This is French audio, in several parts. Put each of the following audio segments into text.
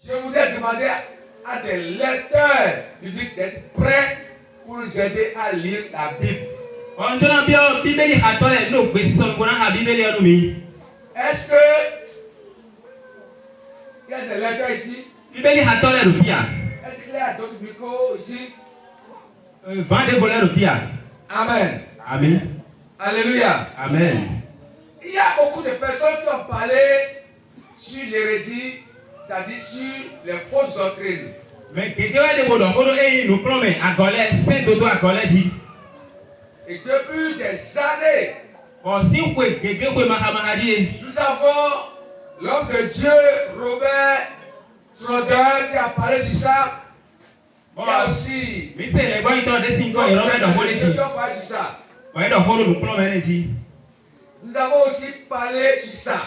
Je voudrais demander à des lecteurs bibliques d'être prêts pour nous aider à lire la Bible. Est-ce que il y a des lecteurs ici? Est-ce qu'il y a d'autres micros ici? Amen. Amen. Alléluia. Amen. Il y a beaucoup de personnes qui ont parlé sur l'hérésie, c'est-à-dire sur les fausses doctrines. Et depuis des années, nous avons l'homme de Dieu, Robert Trotter, qui a parlé sur ça. Il y a aussi nous avons aussi parlé sur ça.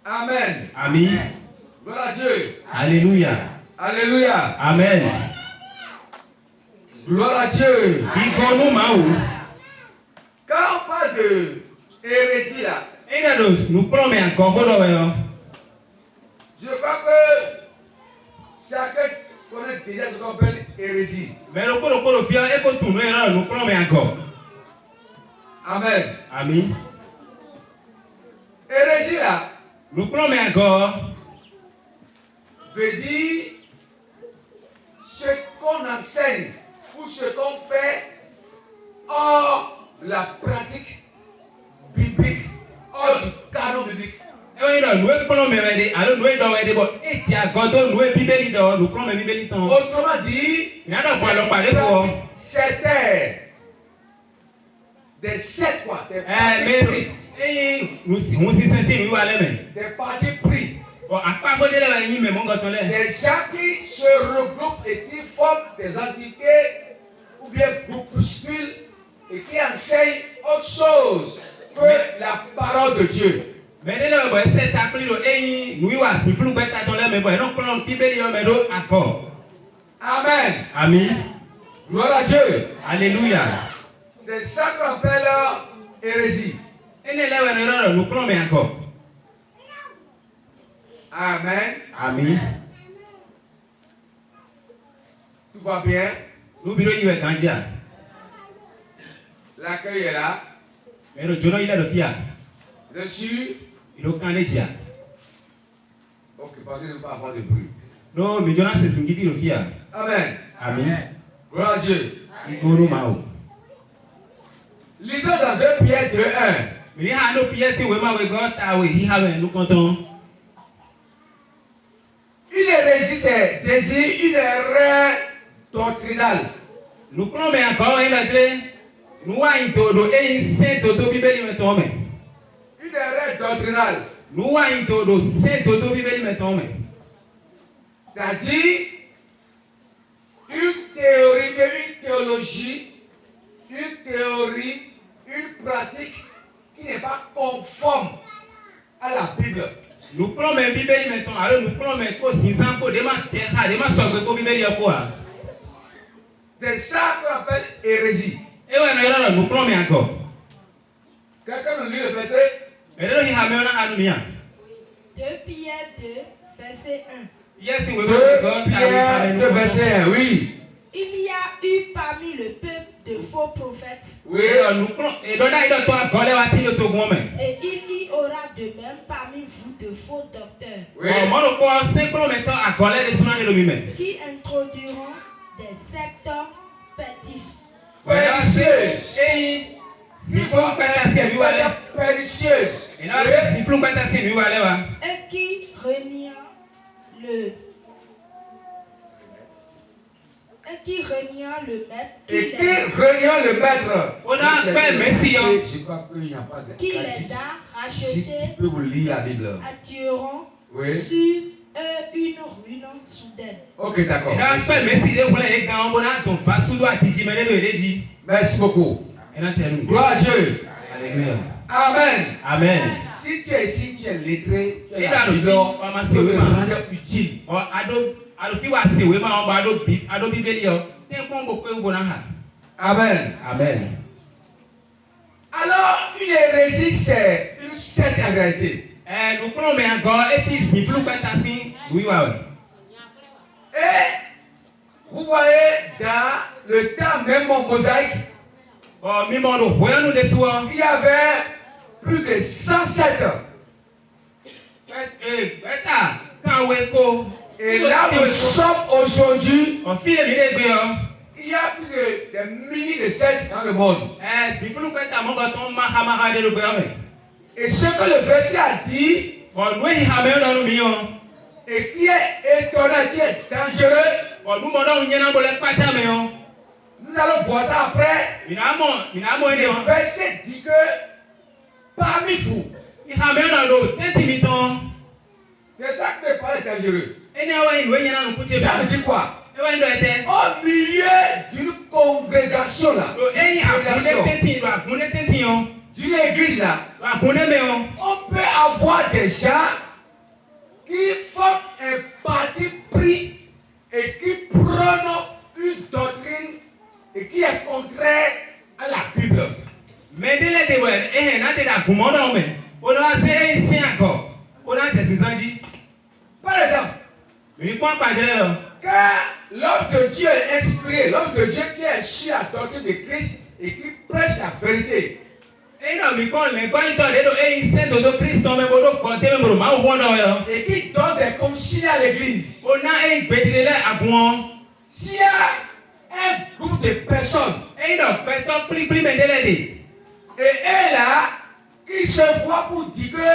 Amen. Amen. Gloire à Dieu. Alléluia. Alléluia. Amen. Gloire à Dieu. Quand on parle de hérésie là, je crois que chacun connaît déjà ce qu'on appelle hérésie. Amen. Amen. Hérésie là veut dire ce qu'on enseigne ou ce qu'on fait hors la pratique biblique, hors du canon biblique. Autrement dit, c'était des sectes quoi, des partis pris. Des gens qui se regroupent et qui forment des entités ou bien groupuscules et qui enseignent autre chose que la parole de Dieu. Amen. Amen. Gloire à Dieu. Alléluia. C'est ça qu'on appelle hérésie. Amen. Amen. Tout va bien. L'accueil est là. Dessus. Ok, parce que je ne veux pas avoir de bruit. Amen. Amen. Gloire à Dieu. Lisons dans 2 Pierre 2:1. Une hérésie, c'est désir, une erreur doctrinale. Nous prenons encore une nous avons Une erreur doctrinale. nous avons C'est-à-dire une théorie, une théologie, une théorie, une pratique qui n'est pas conforme à la Bible. nous prenons la Bible maintenant, alors nous prenons C'est ça qu'on appelle hérésie. et nous prenons encore. Quelqu'un nous lit le verset? 2 Pierre 2, verset 1. 2 Pierre 2, verset 1, oui. Il y a eu parmi le peuple de faux prophètes. Oui. Et il y aura de même parmi vous de faux docteurs. Oui. Qui introduiront des sectes pernicieuses. Pernicieuses. Et qui renient le maître. Et qui reniant le maître. On a appelé Messie. Je crois qu'il n'y a pas de. Qui les a Si rachetés, tu peux vous lire la Bible. attireront Oui. sur eux une ruine soudaine. Ok, d'accord. Merci beaucoup. Gloire à Dieu. Amen. Amen. Si tu es ici, tu es lettré, tu Et es dans la le Bible, bureau, tu peux te rendre utile. Amen. Amen. Alors, une hérésie, c'est une secte en réalité. Nous prenons encore et tu si plus que ta si. Oui, ouais. Et vous voyez dans le temps même en mosaïque, Oh, mi mondo, voyons nous des soirs. il y avait plus de 107 ans. Quand on est co. Et là où nous sommes aujourd'hui, On file les milliers. il y a plus de des milliers de sectes dans le monde. Si plus que ta mon bâton, ma camarade de l'Ukraine. Et ce que le verset a dit, Bon, nous, il y a même dans le million. et qui est étonnant, qui est dangereux, Bon, nous, on y a un bolet pas jamais. nous allons voir ça après. Il a mon Le verset dit que parmi vous, il y a même dans l'eau. T'es c'est ça que me paraît dangereux. Ça veut dire quoi? Au milieu d'une congrégation là, d'une église là, on peut avoir des gens qui font un parti pris et qui prennent une doctrine et qui est contraire à la Bible. Mais dès les débuts, et n'a pas commandé, on a assez ici encore. On a des anges. Par exemple, quand l'homme de Dieu est inspiré, l'homme de Dieu qui est sur la doctrine de Christ et qui prêche la vérité, et qui donne des consignes à l'église, s'il y a un groupe de personnes et eux là, ils se voient pour dire que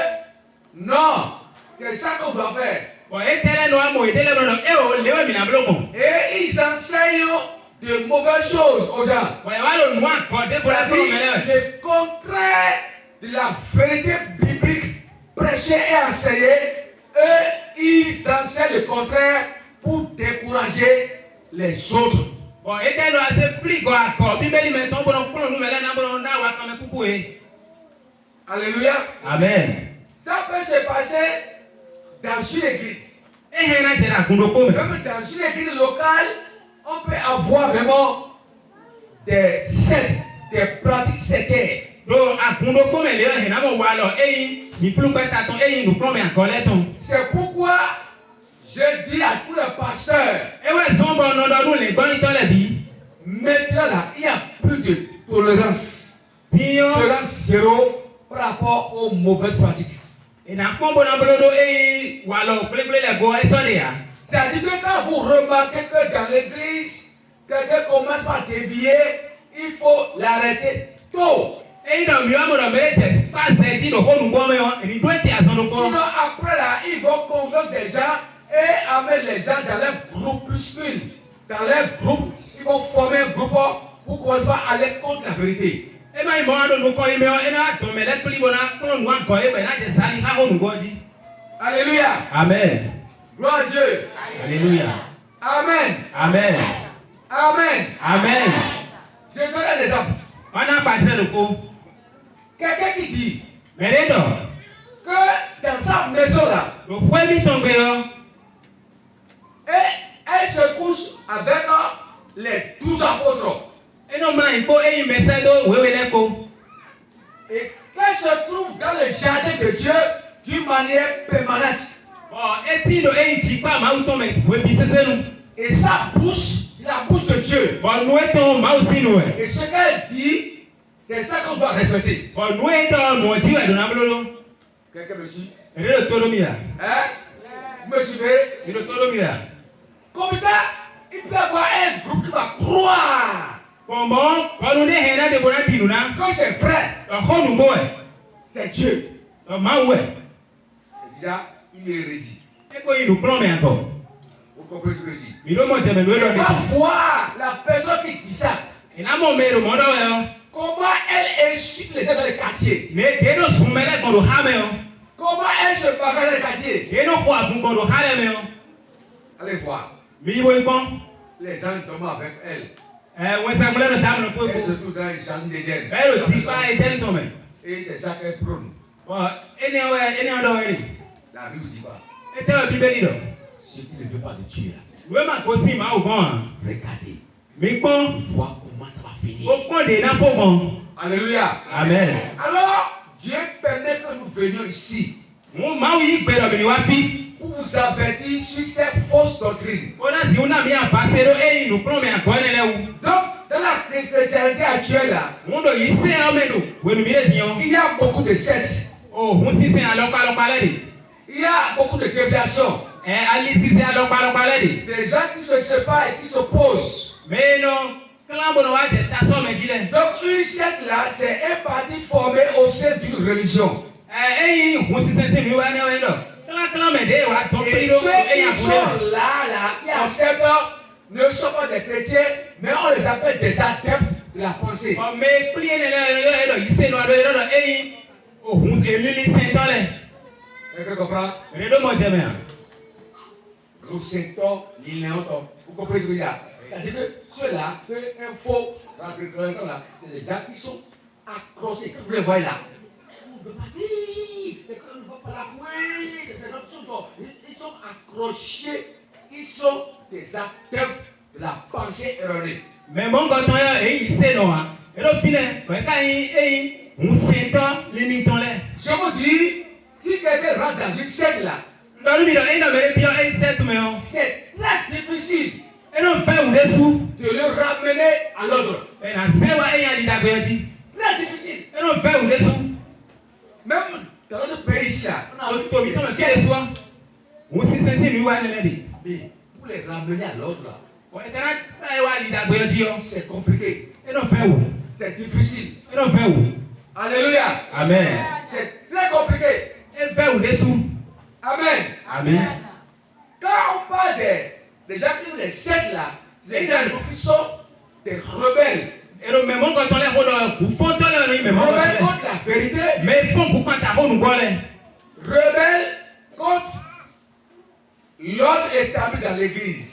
non, c'est ça qu'on doit faire. Et ils enseignent de mauvaises choses aux gens. C'est-à-dire le contraire de la vérité biblique prêchée et enseignée. Eux, ils enseignent le contraire pour décourager les autres. Alléluia. Amen. Ça peut se passer dans une église. Même dans une église locale, on peut avoir vraiment des sectes, des pratiques sectaires. C'est pourquoi je dis à tous les pasteurs, maintenant là, il n'y a plus de tolérance. Tolérance zéro par rapport aux mauvaises pratiques. C'est-à-dire que quand vous remarquez que dans l'église, quelqu'un commence par dévier, il faut l'arrêter tôt. Sinon après là, ils vont convaincre des gens et amener les gens dans leur groupuscule. Dans leur groupe, ils vont former un groupe pour commencer par aller contre la vérité. Alléluia. Amen. Gloire à Dieu. Alléluia. Amen. Amen. Amen. Amen. Je donne un exemple. Quelqu'un qui dit que dans sa maison là, et elle se couche avec les 12 apôtres. Et qu'elle se trouve dans le jardin de Dieu d'une manière permanente. Et sa bouche, c'est la bouche de Dieu. Et ce qu'elle dit, c'est ça qu'on doit respecter. Quelqu'un me suit? Hein? Vous me suivez? Comme ça, il peut y avoir un groupe qui va croire que c'est vrai. C'est Dieu. C'est déjà une hérésie. Vous comprenez ce que je dis? On va voir la personne qui dit ça. Comment elle insulte les gens dans les quartiers. Comment elle se bagarre dans les quartiers. Allez voir. Les gens tombent avec elle. Elle se trouve dans les jardins d'Éden. Et c'est ça qu'elle prône. La Bible dit pas. Ce qui ne veut pas de Dieu. Regardez. Voir comment ça va finir. Alléluia. Amen. Alors, Dieu permet que nous venions ici. Pour vous avertir sur ces fausses doctrines. Donc, dans la chrétienté actuelle, là, il y a beaucoup de sectes. Il y a beaucoup de déviations. Des gens qui se séparent et qui s'opposent. Donc, une secte là, c'est un parti formé au sein d'une religion. Et ceux qui sont là, qui acceptent, ne sont pas des chrétiens, mais on les appelle des adeptes de la pensée. Est-ce que tu comprends? Gros secteur, vous comprenez ce que je veux dire? C'est-à-dire que ceux-là, un faux dans la religion là, c'est des gens qui sont accrochés. Quand vous les voyez là, ils sont accrochés, ils sont des adeptes de la pensée erronée. Mais mon gars, il sait non. Et le filet, je vous dis, si quelqu'un rentre dans une secte là, c'est très difficile de le ramener à l'ordre. Très difficile. Même dans notre pays ici, on a des sectes. Mais pour les ramener à l'ordre, c'est compliqué. C'est difficile. Alléluia. Amen. C'est très compliqué. Amen. Amen. Quand on parle des gens qui ont des sectes là, c'est des gens qui sont des rebelles. Rebelles contre la vérité. Rebelles contre l'ordre établi dans l'église.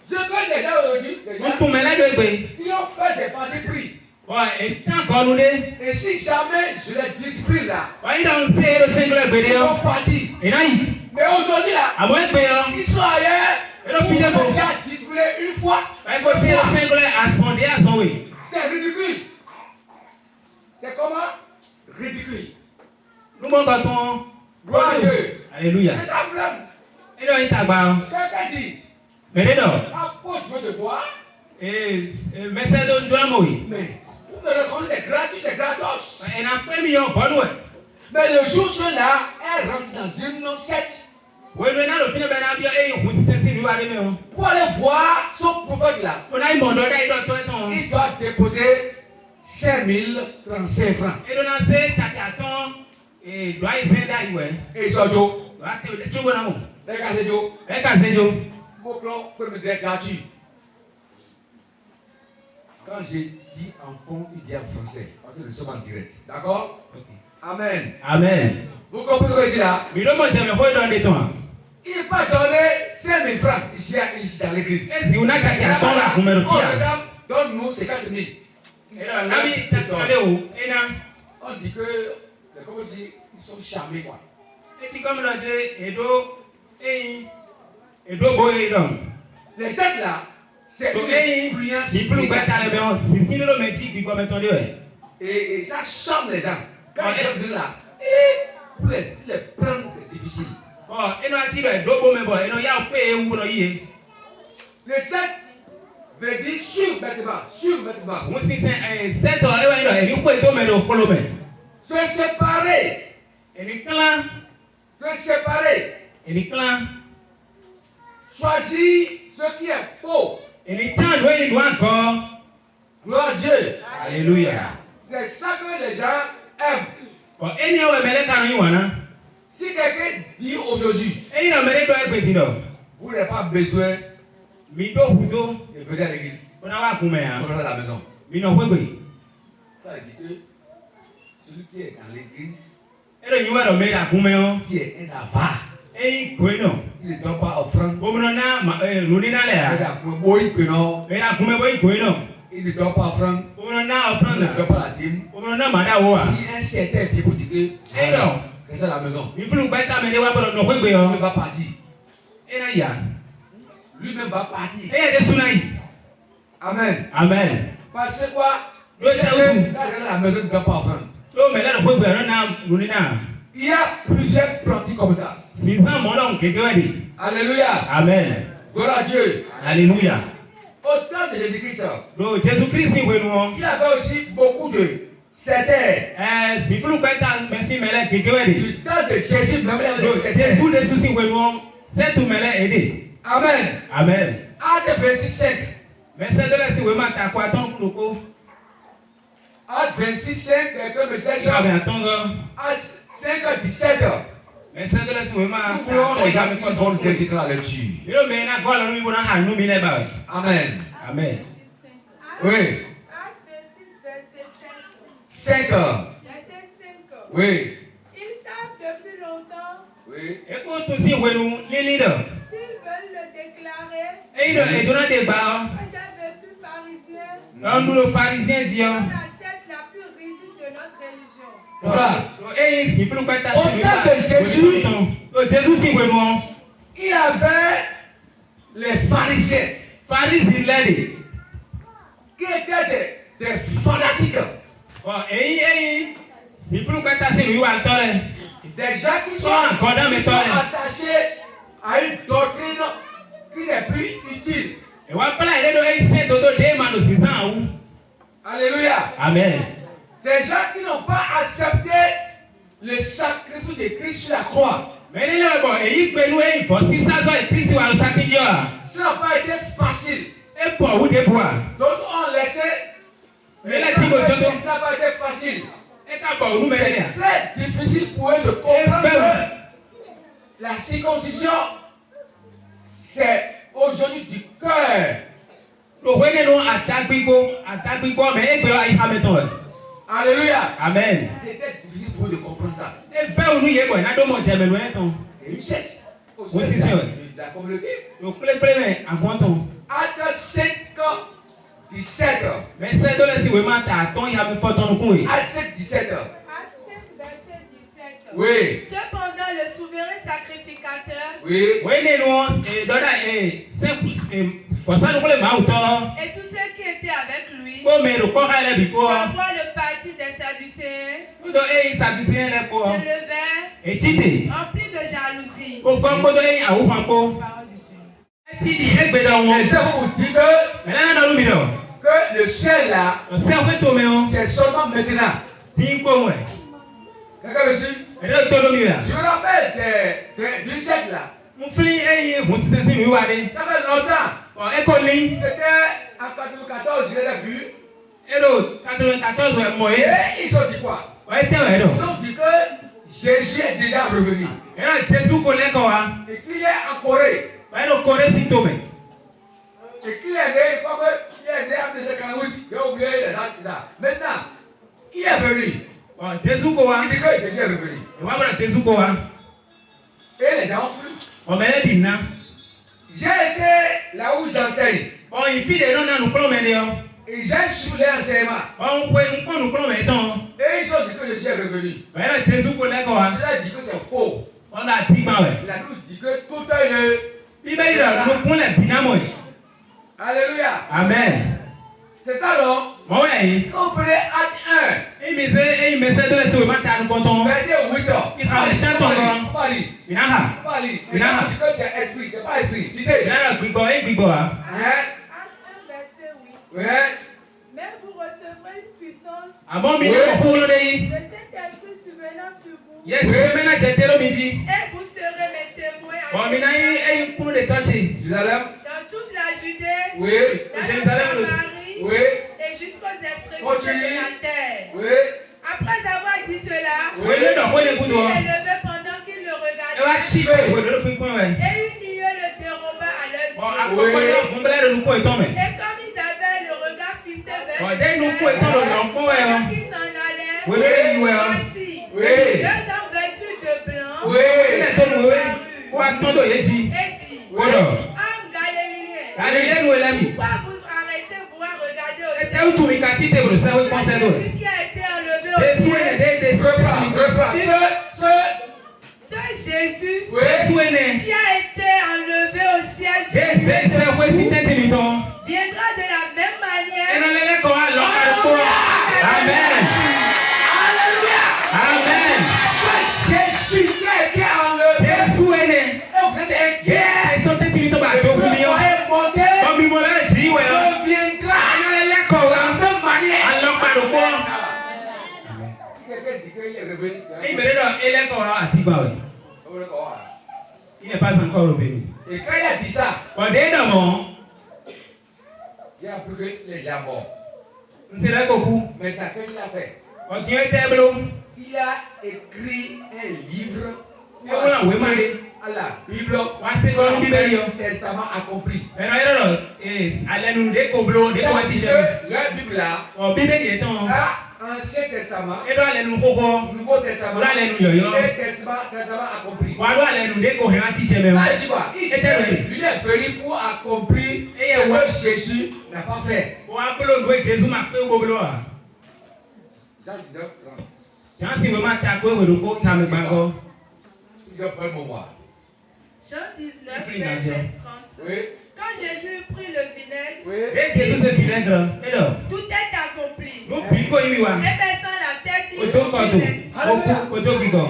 Je connais des gens aujourd'hui qui ont fait des partis pris. Et si jamais je les discipline là, ils vont partir. Mais aujourd'hui là, ils sont ailleurs. Ils ont déjà discipliné une fois. C'est ridicule. C'est comment? Ridicule. Gloire à Dieu. Alléluia. C'est ça le problème. Quelqu'un dit, apôtre, je veux te voir. Mais vous me répondez, c'est gratuit, c'est gratos. Mais le jour cela, elle rentre dans une secte pour aller voir son prophète là. Il doit déposer 5035 francs. Et ça, Joe. Mon plan peut me dire gratuit. Quand j'ai dit en fond, il dit en français. Parce que nous sommes en direct. D'accord? Amen. Amen. Vous comprenez ce que je dis là? Il va donner 5000 francs ici dans l'église. Donne-nous 50 000. On dit que c'est comme si ils sont charmés quoi. Les sectes là, c'est une influence. Et ça charme les gens. Quand ils disent là, pour les prendre, c'est difficile. Le secte veut dire survêtement. Se séparer. Choisir ce qui est faux. Gloire à Dieu. Alléluia. C'est ça que les gens aiment. Si quelqu'un dit aujourd'hui, vous n'avez pas besoin de venir à l'église. On va à la maison. Ça veut dire que celui qui est dans l'église, qui est un avare, il ne donne pas offrande. Il ne donne pas offrande. Il ne donne pas la dîme. Si un certain type dit que reste à la maison, il va partir. Lui-même va partir. Amen. Amen. Parce que quoi? Quand il est à la maison, il ne donne pas offrande. Il y a plusieurs pratiques comme ça. Alléluia. Amen. Gloire à Dieu. Alléluia. Au temps de Jésus-Christ, il y avait aussi beaucoup de sectaires. Du temps de Jésus, même il y avait des sectaires. Amen. Amen. Acte 26, 5. Acte 26, 5, quelqu'un me cherche. Acte 5, 17. Nous voulons regarder une bonne déclaration là-dessus. Amen. Amen. Oui. Acte 26, verset 5. Verset 5. Oui. Ils savent depuis longtemps, Oui. s'ils veulent le déclarer, que j'ai vécu pharisien dans la secte la plus rigide de notre religion. Voilà. Au temps de Jésus, il y avait les pharisiens qui étaient des fanatiques. Des gens qui sont attachés à une doctrine qui n'est plus utile. Alléluia. Amen. Des gens qui n'ont pas accepté le sacrifice de Christ sur la croix. Ça n'a pas été facile. D'autres ont laissé. Mais ça n'a pas été facile. C'est très difficile pour eux de comprendre que la circoncision, c'est aujourd'hui du cœur. Alléluia. Amen. C'était difficile pour eux de comprendre ça. C'est C'est une secte. Oui, c'est sûr. La communauté. Acte 5, 17. Acte 5, verset 17. Oui. Cependant, le souverain sacrificateur Oui. et tous ceux qui étaient avec lui, savoir le parti des Sadducéens, se levèrent, remplis de jalousie. Parole du Seigneur. Et je vous dis que le ciel là, c'est seulement maintenant. Quelqu'un me suit? Je me rappelle du siècle là. Ça fait longtemps. C'était en 94, je l'ai vu. Et ils ont dit quoi? Ils ont dit que Jésus est déjà revenu. Et qu'il est en Corée. Et qu'il est né, il est né en 1948. J'ai oublié la date. Maintenant, il est venu. Il dit que Jésus est revenu. Et les gens ont cru. J'ai été là où j'enseigne. Et j'ai suivi l'enseignement. Et ils ont dit que Jésus est revenu. Il a dit que c'est faux. Il a nous dit que tout est Alléluia. Amen. C'est alors, comprenez Acte 1, verset 8. On va lire. Les gens disent que c'est esprit, c'est pas esprit. Lisez. Acte 1, verset 8. Ouais. Mais vous recevrez une puissance Oui. de cet esprit survenant sur vous. Yes, Et vous serez mes témoins Jérusalem. dans toute la Judée, Oui. dans Jérusalem, la Samarie Oui. et jusqu'aux extrémités de la terre. Oui. Après avoir dit cela, Oui. il est levé pendant qu'il le regardait. Et une nuée le déroba à leurs yeux. Et comme ils avaient le regard fixé vers pendant qu'ils s'en allaient, voici, deux hommes vêtus de blanc apparurent et dit, Homme galiléen, pourquoi vous arrêtez pour regarder au ciel? Celui qui a été enlevé au ciel, ce Jésus qui a été enlevé au ciel, viendra de la même manière. Amen. Alléluia. revenu. Il me dit il est encore à Tibaoué. Il n'est pas encore revenu. Et quand il a dit ça, Évidemment, il a appris que les gens morts. c'est là beaucoup. Maintenant, qu'est-ce qu'il a fait? Quand tu es tableau, Il a écrit un livre Et voilà, oui, mais- à la Bible, c'est quoi la Bible, yo? le Testament accompli. mais non, allez nous décobler, C'est découvrir. que la Bible là, Oh, Bible est en. Ancien Testament, Et là, allez nous coco. Nouveau Testament, Là, allez nous yo. et Testament accompli. Voilà, allez nous découvrir un petit peu. Ça dit quoi? Il est venu pour accomplir ce que Jésus n'a pas fait. On a appelé le Jésus m'a fait au boulot. Jean 19, 30. Jean, si vraiment tu as quoi, vous le t'as me bango. Il a pris mon moi. Jean 19, Oui. verset 30. Oui, Quand Jésus prit le vinaigre, oui. Et Jésus c'est vinaigre. Et là, tout est accompli. nous piquons y va. Et baissant la tête, il Auto rompit koto. les- Auto piquons.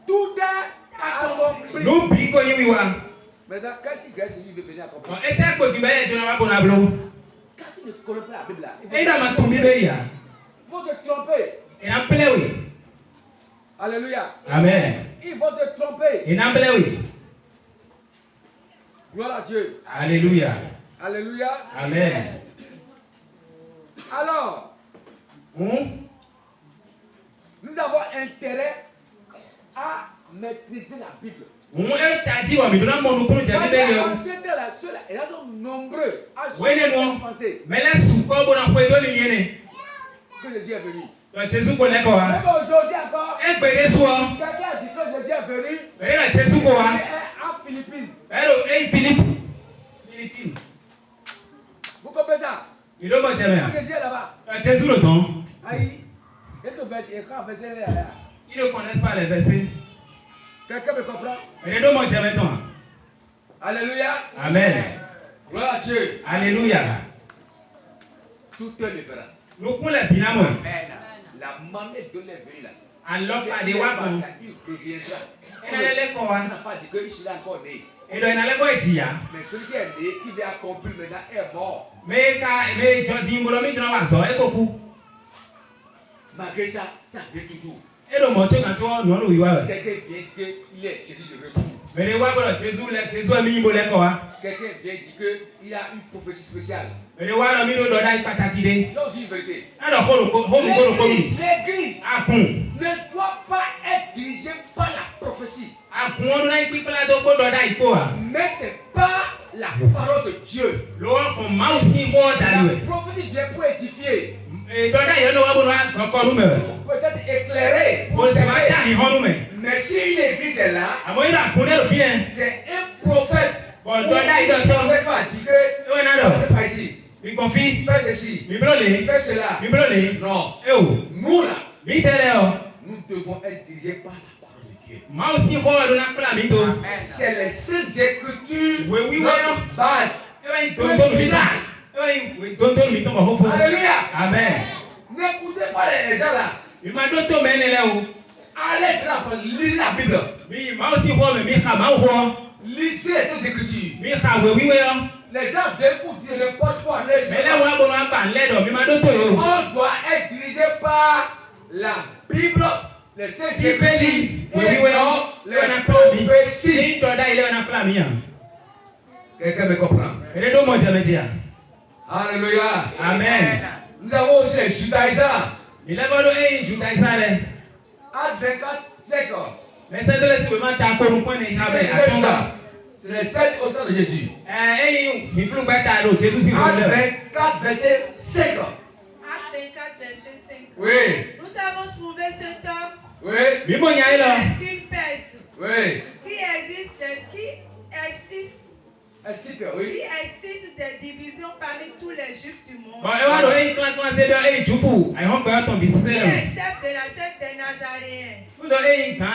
Tout est accompli. Nous piquons y va. Maintenant, quand si Grèce veut venir accomplir, Et t'as quoi qui va être dans la bonne ablo. quand tu ne connais pas la Bible là, Et dans ma tombe Bible. ils vont te tromper. Et en plein oui. Alléluia. Amen. Ils vont te tromper. Et en plein oui. Gloire à Dieu. Alléluia. Alléluia. Amen. Alors, nous avons intérêt à maîtriser la Bible. On est à dire mais dans mon nom j'ai Parce Bible. qu'en ce temps-là, ceux-là, ils sont nombreux à Oui, les noms. penser Mais là sous quoi bon après de l'union. que Jésus est venu. Donc Jésus connaît quoi. Même aujourd'hui encore, Et ben soir. quelqu'un a dit que Jésus est venu. Mais là Jésus quoi. Il est en Philippines. Hello, hey Philippe. Philippine. Vous comprenez ça? Il est bon jamais. Que Jésus est là-bas. Jésus le temps. Aïe. Et que verset, quand verset est là. Ils ne connaissent pas les versets. Quelqu'un me comprend? Mais les deux mots jamais toi. Alléluia. Amen. Gloire à Dieu. Alléluia. Tout est différent. Nous pour les binamo. La manière de l'éveil là. Alors pas des wapons. Il reviendra. Et là les On quoi. n'a pas dit qu'il est encore né. Et donc il allait quoi dire. Mais celui qui est né, qui vient accomplir maintenant, est mort. Mais John dit mon ami tu n'as pas ça et beaucoup. Malgré ça, ça vient toujours. Et le mot quand toi nous nous y va. Quelqu'un vient dire qu'il est Jésus de retour. Mais les wapons Jésus a mis mon les quoi. Quelqu'un vient dire qu'il a une prophétie spéciale. Mais les wapons mis le doigt pas taquiner. Là, on dit une vérité. Alors L'église à con. ne doit pas être dirigée par la prophétie. À con on a écrit là donc doigt quoi. Mais ce n'est pas la parole de Dieu. L'on comme mouse quoi La d'ailleurs. prophétie vient pour édifier, Et doigt il y a wapon encore nous mais. peut-être éclairer. On se va ta hon mais. Mais si l'église est là, À moi il a connaît le bien. c'est un prophète. Bon, Ou doigt il un doit. prophète va dire que Ouais non. c'est pas ici. Mi confie. Fais ceci. Mi brole. Fais cela. Mi brole. Non. Eh oh. Nous là, Mi tele nous devons être dirigés par la parole de Dieu. Ma aussi ho na kula mi to. C'est les seules écritures, Oui, oui, notre oui. base. Eh ben don mi ta. Eh ben don mi to ba ho. Alléluia. Amen. N'écoutez pas les gens là. Mi ma do to me ne le o. Allez lire la Bible. Mi ma aussi ho me mi ha ma ho. Lisez ces écritures. Mi ha we wi we yo. Les gens viennent pour dire n'importe quoi. Mais là wa bo na ba le do mi ma do to yo. On doit être dirigé par la Bible, les saints Bibeli. We wi et we non yo. les Le na prophétie. prophéties. Ni do da ile na kula mi ya. Quelqu'un me comprend? Et les deux mots jamais dire. Alléluia. Amen. Nous avons aussi les judaïsants. Il a voulu eh juda isale. Acte 24, 5 ans. Mais ça doit être vraiment ta ko point ni ha be atonga. C'est les 7 autant de Jésus. Eh si flou beta do Jésus si Acte flou. 24, verset 5 ans. Acte 24, verset 5. Oui, Nous avons trouvé cet homme oui, Mi mo nya ilo. une peste oui. Ainsi que qui oui. excite des divisions parmi tous les juifs du monde. Bon, e wa do e clan se do e jufu. Ai hon gba ton bi se Qui lo. est chef de la secte des Nazaréens. Fu do e kan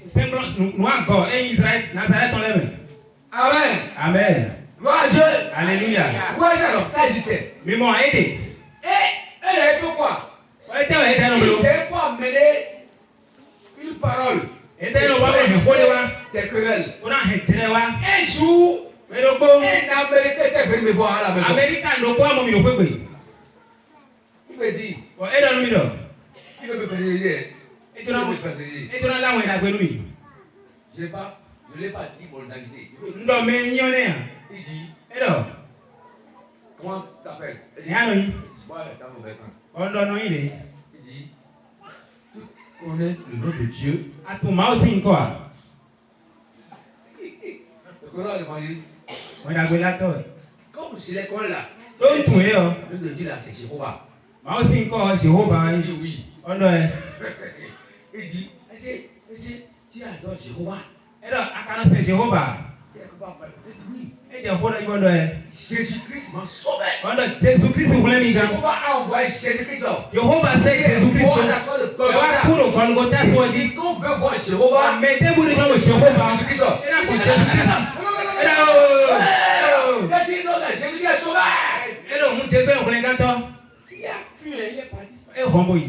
semblance no encore e Israël Nazareth ton lebe. Amen. Amen. Gloire à Dieu. Alléluia. Gloire à Dieu. Ça hésité. Mi mo aide. Et elle a fait quoi? Wa te wa ede no Il blo. était pour amener une parole. Ede no wa be he ko de wa. Des querelles. Ona he tire wa. Un jour, Me do ko. un Américain était venu me voir à la maison. America no ko mo mi do pe. Il me dit, Bon, e do no mi do. il veut me faire dire, tu n'as là où il a connu. Je ne l'ai pas dit pour l'identité. Non, mais il y en a. Il dit, Alors, comment t'appelles? il y a un oui. Ouais, t'as mon béton. On donne un il est. Il dit, tu connais le nom de Dieu. À tout moi aussi, quoi. Tu connais l'évangile? On a vu la torre. Comme c'est l'école là. Donc, tout est là. Le nom de Dieu là, c'est Jéhovah. Moi aussi, quoi, Jéhovah. Il dit oui. On doit. Il dit, est-ce que tu adores Jéhovah? Alors, à quand c'est Jéhovah? Et Jéhovah, il doit. Jésus-Christ m'a sauvé. On doit Jésus-Christ, vous voulez m'aider. Jéhovah a envoyé Jésus-Christ. Jéhovah, c'est Jésus-Christ. On a quoi de Golgotha. Pour le Golgotha, soit dit. Qu'on veut voir Jéhovah. Mettez-vous devant le Jéhovah. Jésus-Christ. Et là, pour Jésus-Christ. C'est dit non, Jésus est sauvé. Et là, mon Jésus est au Golgotha. Il a fui, il est parti. Et Romboï.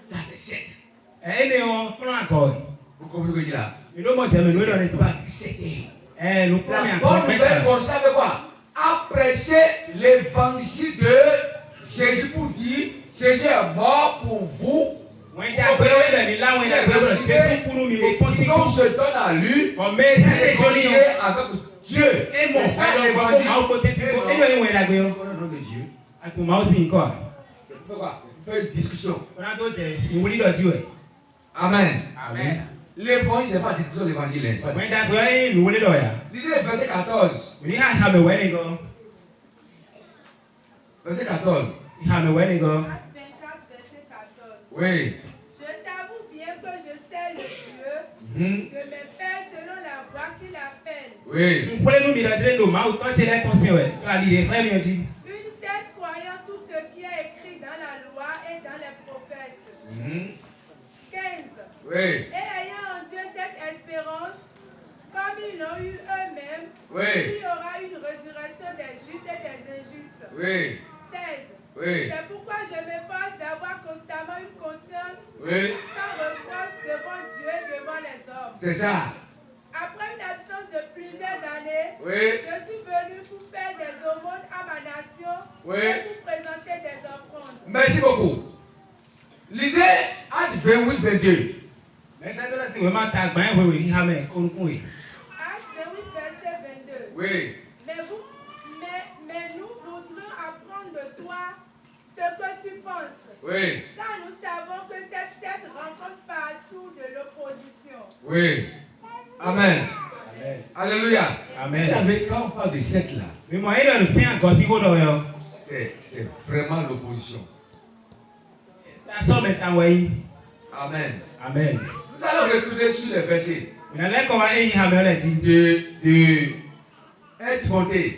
Ça c'est 7. Et nous, on a encore. Vous comprenez ce que je dis là? Et nous, mon Dieu, nous allons tout. C'était. Eh, nous prenons La un bonne nouvelle constate de quoi? Appréciez l'évangile de Jésus pour dire Jésus est mort pour vous. Et qu'on se donne à lui, réconcilié avec Dieu. C'est ça l'évangile. À tout moi aussi, quoi. C'est quoi? Faire une discussion. Amen. Amen. L'évangile, ce n'est pas discussion de l'évangile. Lisez le verset 14. Verset 14. Acte 24, verset 14. Oui. Je t'avoue bien que je sais le Dieu de mes pères selon la voie qu'il appelle. Oui. Une secte croyant tout ce qui est écrit dans la loi et dans les prophètes. 15. Oui. Et ayant en Dieu cette espérance, comme ils l'ont eu eux-mêmes, il y aura une résurrection des justes et des injustes. Oui. 16. Oui. C'est pourquoi je m'efforce d'avoir constamment une conscience sans reproche devant Dieu et devant les hommes. C'est ça. Après une absence de plusieurs années, je suis venu pour faire des aumônes à ma nation et pour présenter des offrandes. Merci beaucoup. Lisez Acte 28, 22. Acte 28, verset 22. Oui. Mais nous voudrions apprendre de toi ce que tu penses. Oui. Car nous savons que cette secte rencontre partout de l'opposition. Oui. Amen. Amen. Alléluia. Amen. Vous savez, quand on parle de secte là, c'est vraiment l'opposition. Amen. Amen. Nous allons retourner sur les versets de 1 Timothée.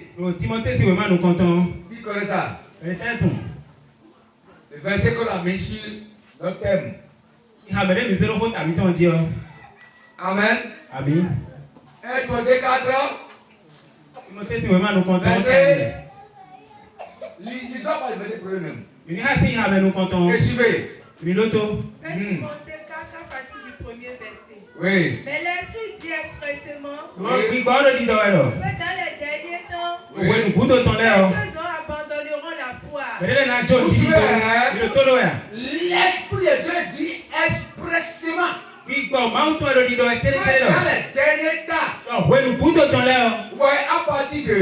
Qui connaît ça? Le verset qu'on a mis sur notre thème. Amen. Amen. 1 Timothée 4. Verset. Lisons pas le verset premier même. Et suivez. 1 Timothée 4 à partir du premier verset. Oui. Mais l'Esprit dit expressément que dans les derniers temps, quelques-uns abandonneront la foi. L'Esprit de Dieu dit expressément. Dans les derniers temps. Ouais, à partir de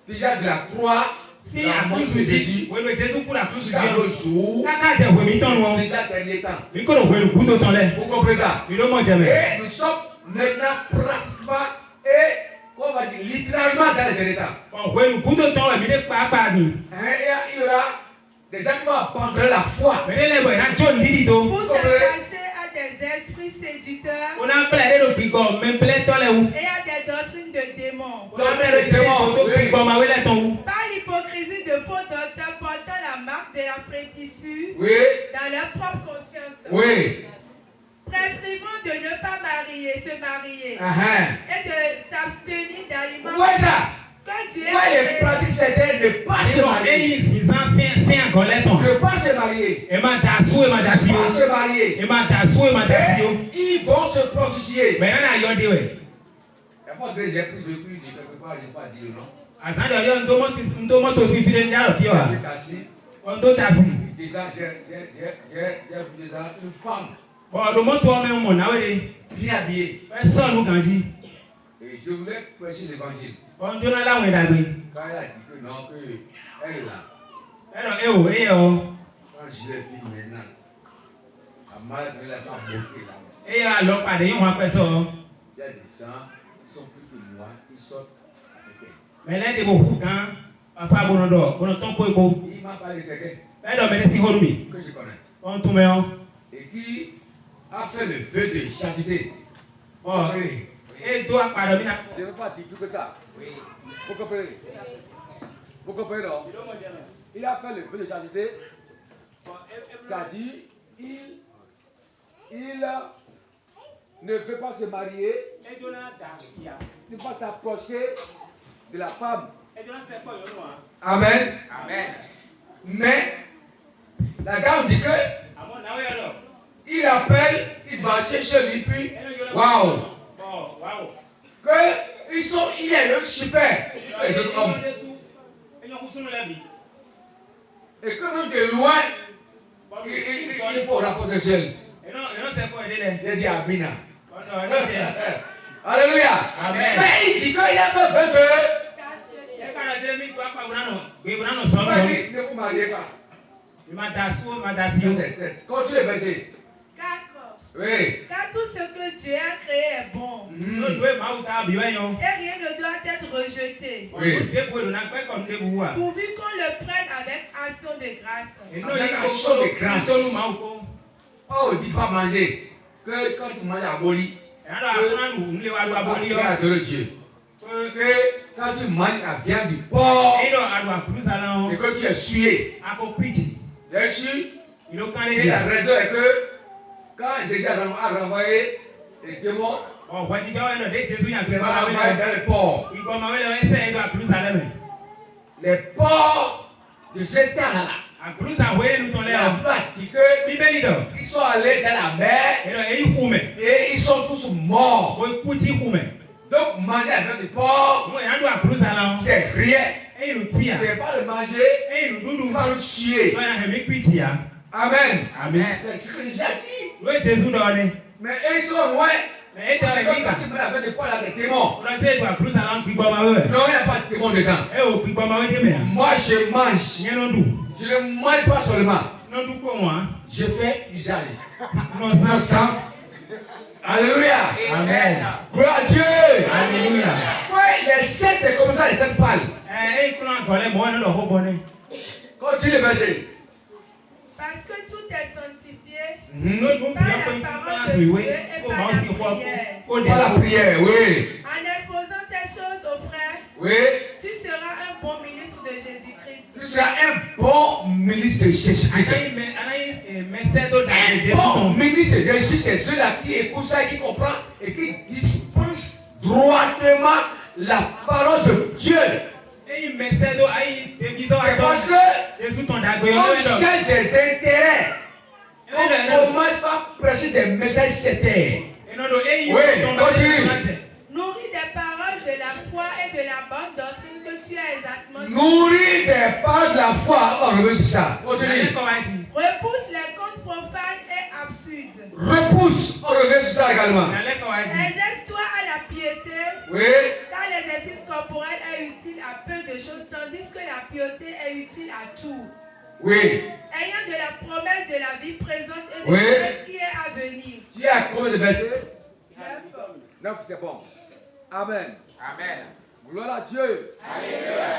déjà de la croix. Si à cause de Jésus, jusqu'à nos jours, déjà dernier temps. Vous comprenez ça? Et nous sommes maintenant pratiquement et, on va dire, littéralement dans les derniers temps. Il y aura des gens qui vont abandonner la foi. Pour s'attacher à des esprits séducteurs et à des doctrines de démons. Par l'hypocrisie de faux docteurs portant la marque de la fraîcheur dans leur propre conscience. Prescrivant de ne pas se marier et de s'abstenir d'aliments que Dieu il pratique certains ne pas se marier. Ne pas se marier. Pas se marier. Et ils vont se prostituer. Il n'y a pas de j'ai pris le cul de quelque part, je n'ai pas dit non. dedans, j'ai vu dedans une femme. Bon, le mot toi même mon awé. Bien habillée. Personne nous grandit. Et je voulais prêcher l'évangile. On donne la langue d'abri. Quand elle a dit que non, elle est là. Alors, eh oh. Quand je l'ai vu maintenant, la mère elle a sa beauté là. Et alors, pas de yon va faire ça. Il y a des gens qui sont plus que moi, qui sortent avec elle. Mais là, des beaucoup quand papa bonodo, bonoton po eko. Il m'a parlé de quelqu'un Là, mais si horumi. que je connais. On tout met on. Et qui a fait le vœu de charité. Oh, Oui. et toi, pas de mina. Je ne veux pas dire plus que ça. Oui. Vous comprenez? Vous comprenez non? Il a fait le vœu de charité. C'est-à-dire, il ne veut pas se marier, ne pas s'approcher de la femme. Amen. Amen. Mais la dame dit que il appelle, il va chez lui, puis waouh! Que il est le super, les autres hommes. Et quand on est loin, il faut rapporter ciel. J'ai dit Amina. Alléluia. Amen. Mais il dit qu'il a fait bébé. Ne vous mariez pas. Continue le verset. 4. Oui. Car tout ce que Dieu a créé est bon. Et rien ne doit être rejeté. Oui. Pourvu qu'on le prenne avec action de grâce. Avec action de grâce. Oh, dis pas manger. Que quand tu manges à Boli, tu vas adorer Dieu. Que quand tu manges la viande du porc, c'est que tu es sué. J'ai su. Et la raison est que quand Jésus a renvoyé les démons, il va envoyer dans le porc. Les porcs de Satan là. Ils sont allés dans la mer et ils sont tous morts. Donc manger avec du porc, c'est rien. C'est pas le manger, c'est pas le suer. Amen. Amen. C'est ce que j'ai dit. Mais ils sont loin. Quand tu me l'avais de quoi là, c'est démon. Non, il n'y a pas de démon dedans. Moi, je mange. Je ne mange pas seulement. Je fais usage. Non, ça. Alléluia. Amen. Gloire à Dieu. Alléluia. Oui, les sept, c'est comme ça, les sept parlent. Continue le verset. Parce que tout est sanctifié Par par la parole de Dieu et par la prière. Par la prière, oui. En exposant ces choses aux frères, Oui. tu seras un bon ministre de Jésus-Christ. Tu seras un bon ministre de Jésus-Christ. Un bon ministre de Jésus, c'est ceux-là qui écoutent ça, qui comprennent et qui dispensent droitement la parole de Dieu. C'est parce que on cherche des intérêts. On commence par prêcher des messages certains. Oui, continue. Nourris des paroles de la foi et de la bonne doctrine que tu as exactement. Nourris des paroles de la foi. On revient sur ça. Continue. Repousse les contes profanes et absurdes. Repousse. On revient sur ça également. Exerce-toi à la piété. Oui. Car l'exercice corporel est utile à peu de choses, tandis que la piété est utile à tout. Oui. Ayant de la promesse de la vie présente et de Oui. celle qui est à venir. Tu as combien de versets? 9. 9, c'est bon. Amen. Amen. Gloire à Dieu. Alléluia.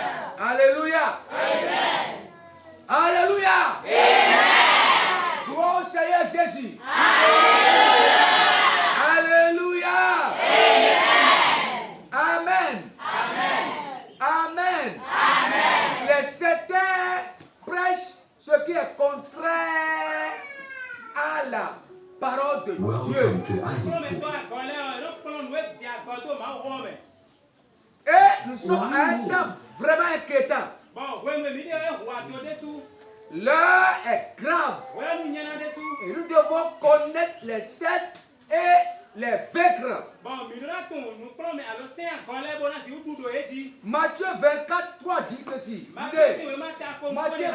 Alléluia. Amen. Alléluia. Amen. Gloire au Seigneur Jésus. Alléluia. Alléluia. Amen. Amen. Amen. Amen. Les certains prêchent ce qui est contraire à la parole de Dieu. Et nous sommes à un temps vraiment inquiétant. L'heure est grave. Et nous devons connaître les sept et les vaincre. Matthieu 24, 3 dit que si. Matthieu 24, on va lire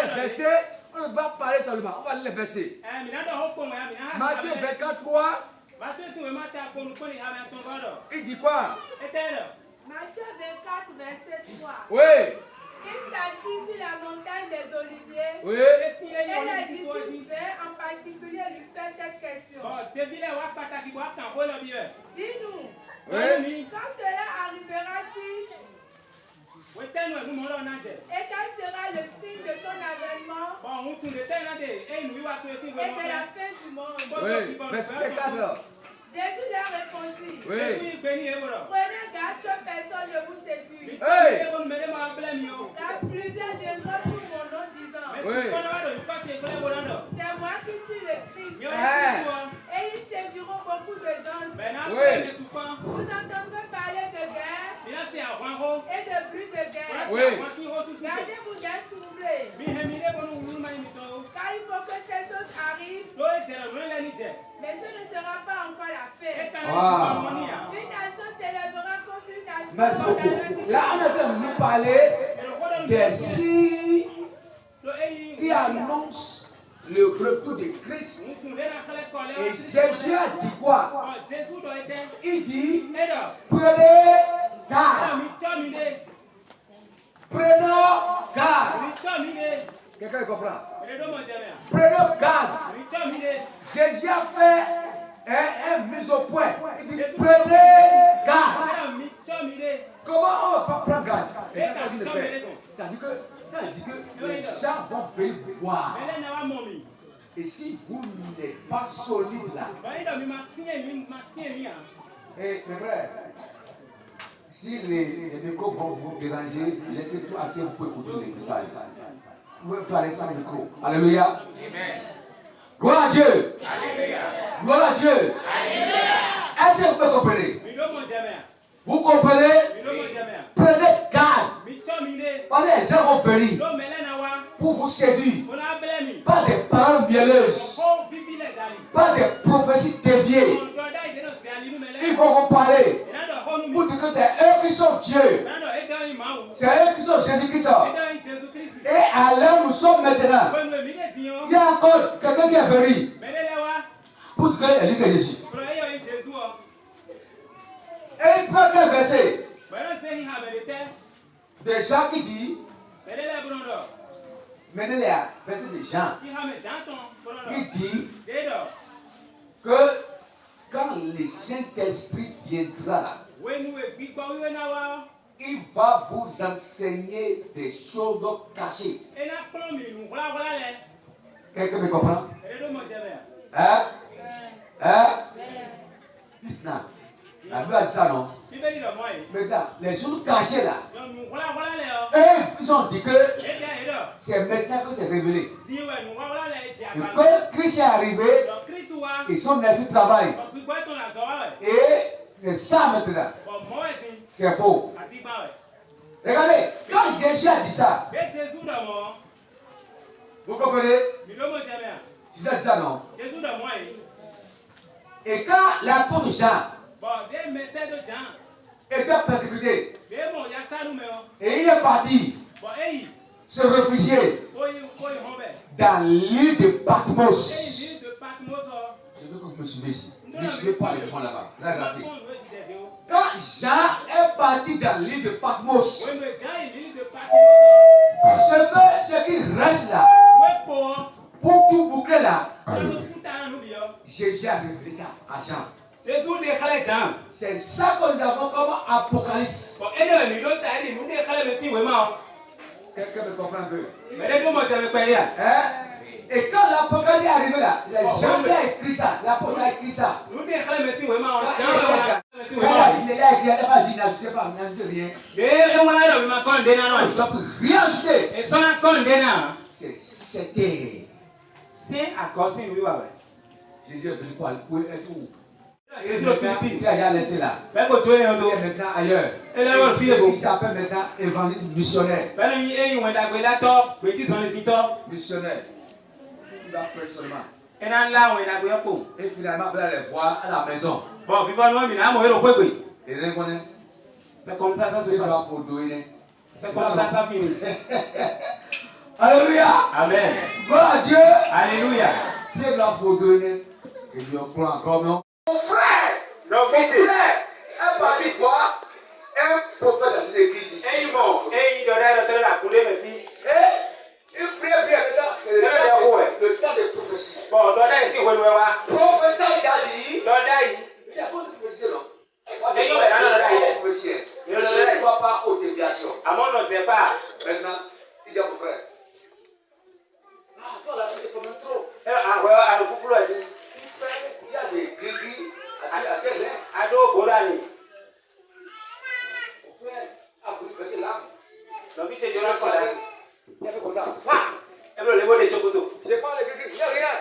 les versets. On ne va pas parler seulement, on va lire les versets. Matthieu 24, 3. Il dit quoi? Matthieu 24, verset 3. Oui. Il s'assit sur la montagne des Oliviers. Oui. Et les disciples en particulier lui fait cette question. Dis-nous, Oui. quand cela arrivera-t-il? Et quel sera le signe de ton avènement et de la fin du monde? Oui. Verset 4. Jésus leur répondit. Oui. Prenez garde que personne ne vous séduise. Hey. Car plusieurs viendront sous mon nom disant, Oui. c'est moi qui suis le Christ. Eh. Et ils séduiront beaucoup de gens. Oui. Vous entendrez parler de guerre et de but de guerre. Oui. Gardez-vous d'être troublés. Car il faut que ces choses arrivent. Mais ce ne sera pas encore la fin. Wow. Une nation s'élèvera contre une nation. Merci beaucoup. Là, on est en train de nous parler des signes qui annoncent le retour de Christ. Et Jésus a dit quoi? Il dit, prenez garde. Prenons garde. Quelqu'un comprend? Prenons garde. Jésus a fait un mise au point. Il dit, prenez garde. Comment on va pas prendre garde? C'est-à-dire que les gens vont venir voir. Et si vous n'êtes pas solide là, et mes frères, si les micros vont vous déranger, laissez tout assez, vous pouvez écouter les messages. Vous pouvez parler sans micro. Alléluia. Amen. Gloire à Dieu. Alléluia. Gloire à Dieu. Alléluia. Est-ce que vous pouvez comprendre? Vous comprenez? Prenez garde. Parce que les gens vont venir pour vous séduire par des paroles mielleuses, par des prophéties déviées. Ils vont vous parler pour dire que c'est eux qui sont Dieu. C'est eux qui sont Jésus-Christ. Et à l'heure où nous sommes maintenant, il y a encore quelqu'un qui est venu pour dire qu'il est Jésus. Et il prend quel verset? Des gens qui disent, mais il y a verset de Jean qui dit que quand le Saint-Esprit viendra là, il va vous enseigner des choses cachées. Quelqu'un me comprend? Hein? Hein? Maintenant, la Bible a dit ça, non? Maintenant, les choses cachées là, eux, ils ont dit que c'est maintenant que c'est révélé. Et quand Christ est arrivé, ils sont venus du travail. Et c'est ça maintenant. C'est faux. Regardez, quand Jésus a dit ça, vous comprenez? Jésus a dit ça, non? Et quand l'apôtre Jean était persécuté, et il est parti se réfugier dans l'île de Patmos. Je veux que vous me suivez ici. Ne suivez pas le point là-bas. Regardez. Quand Jean est parti dans l'île de Patmos, ce qui reste là, pour tout boucler là, Jésus a révélé ça à Jean. C'est ça que nous avons comme Apocalypse. Quelqu'un me comprend un peu? Hein? Et quand l'Apocalypse est arrivé là, Jean a écrit ça, l'Apôtre a écrit ça. Il est là, il n'a pas dit, n'ajoutez pas, n'ajoutez rien. Il ne doit plus rien ajouter. C'était. Jésus est venu pour être où? Il a laissé là. Il est maintenant ailleurs. Il s'appelle maintenant évangéliste missionnaire. Missionnaire. Il va prêcher seulement. Et finalement, vous allez les voir à la maison. Bon, c'est comme ça, ça se passe. C'est comme ça, ça finit. Alléluia. Amen. Gloire à Dieu. Alléluia. C'est de la photo. Et Dieu prend encore. Mon frère. Non, vite. Un parti toi. Un prophète dans une église ici. Et il donnait la coulée, mes filles. Et il prie maintenant. C'est le temps de prophétie. Bon, donnez ici, professeur Dali. C'est à cause de prophétie, non? Moi, je ne crois pas aux déviations. À mon nom, c'est pas. Maintenant, il dit à mon frère. Ah, toi, là, tu es comme un trop. Il fait, il y a des gris à quel l'air? Mon frère a voulu verser l'âme. Il a fait comme ça. Je prends les gris, il n'y a rien.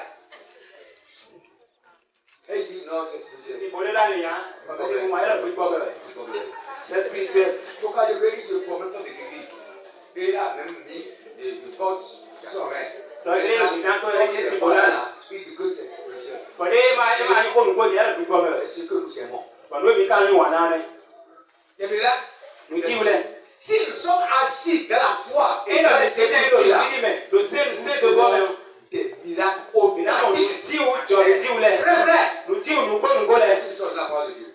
Et il dit non, c'est spirituel. C'est spirituel. Donc quand je vais, il se promène sur des gris. Et il a même mis des cordes qui sont reines. Il dit que c'est spirituel. C'est ce que nous aimons. Et bien là, si nous sommes assis dans la foi et dans les écritures, des miracles authentiques. Frère, nous sommes de la parole de Dieu.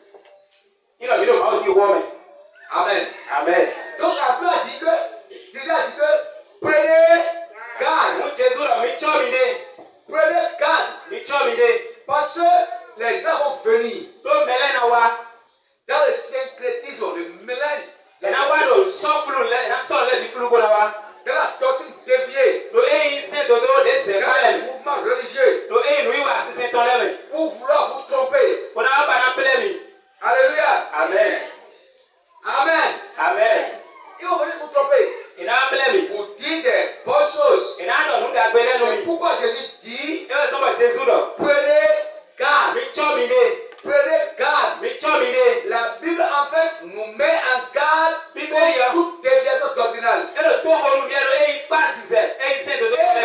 Amen. Amen. Donc la Bible a dit que Jésus a dit que prenez garde. Prenez garde. Parce que les gens vont venir dans le syncrétisme, le mélange, dans la doctrine déviée, dans le mouvement religieux, pour vouloir vous tromper. Alléluia. Amen. Amen. Amen. Ils vont venir vous tromper. Vous dites des bonnes choses. C'est pourquoi Jésus dit prenez garde. Prenez garde. La Bible en fait nous met en garde contre toute déviation doctrinale. Et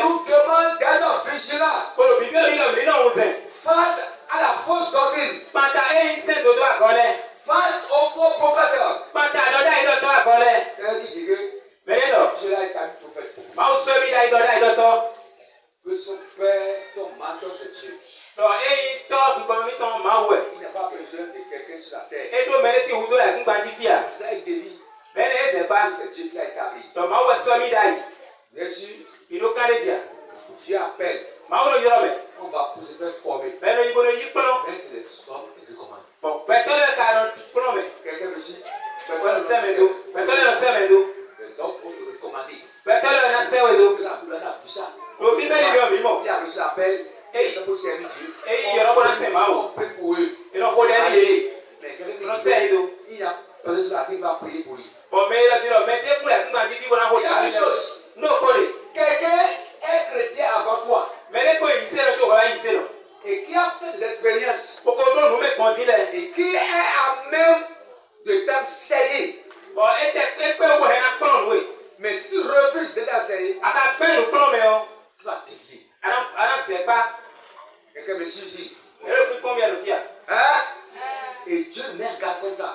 nous demande d'être vigilants face à la fausse doctrine, face aux faux prophètes. Elle dit que cela est un prophète. Que son père, son mentor, c'est Dieu. Il n'a pas besoin de quelqu'un sur la terre. Ça, il délivre. C'est Dieu qui a établi. Bien sûr, Dieu appelle. On va se faire former. Mais c'est les hommes qui te commandent. Quelqu'un me dit, les hommes vont te recommander. La Bible a vu ça. Il a reçu l'appel. Et il faut servir Dieu. On prie pour eux. Allez. Mais quelqu'un me dit, il y a personne qui va prier pour lui. Il y a une chose. Quelqu'un est chrétien avant toi. Et qui a fait des expériences. Et qui est à même de t'enseigner. Mais si tu refuses de t'enseigner, tu vas dévier. Quelqu'un me suit ici. Hein? Et Dieu me regarde comme ça.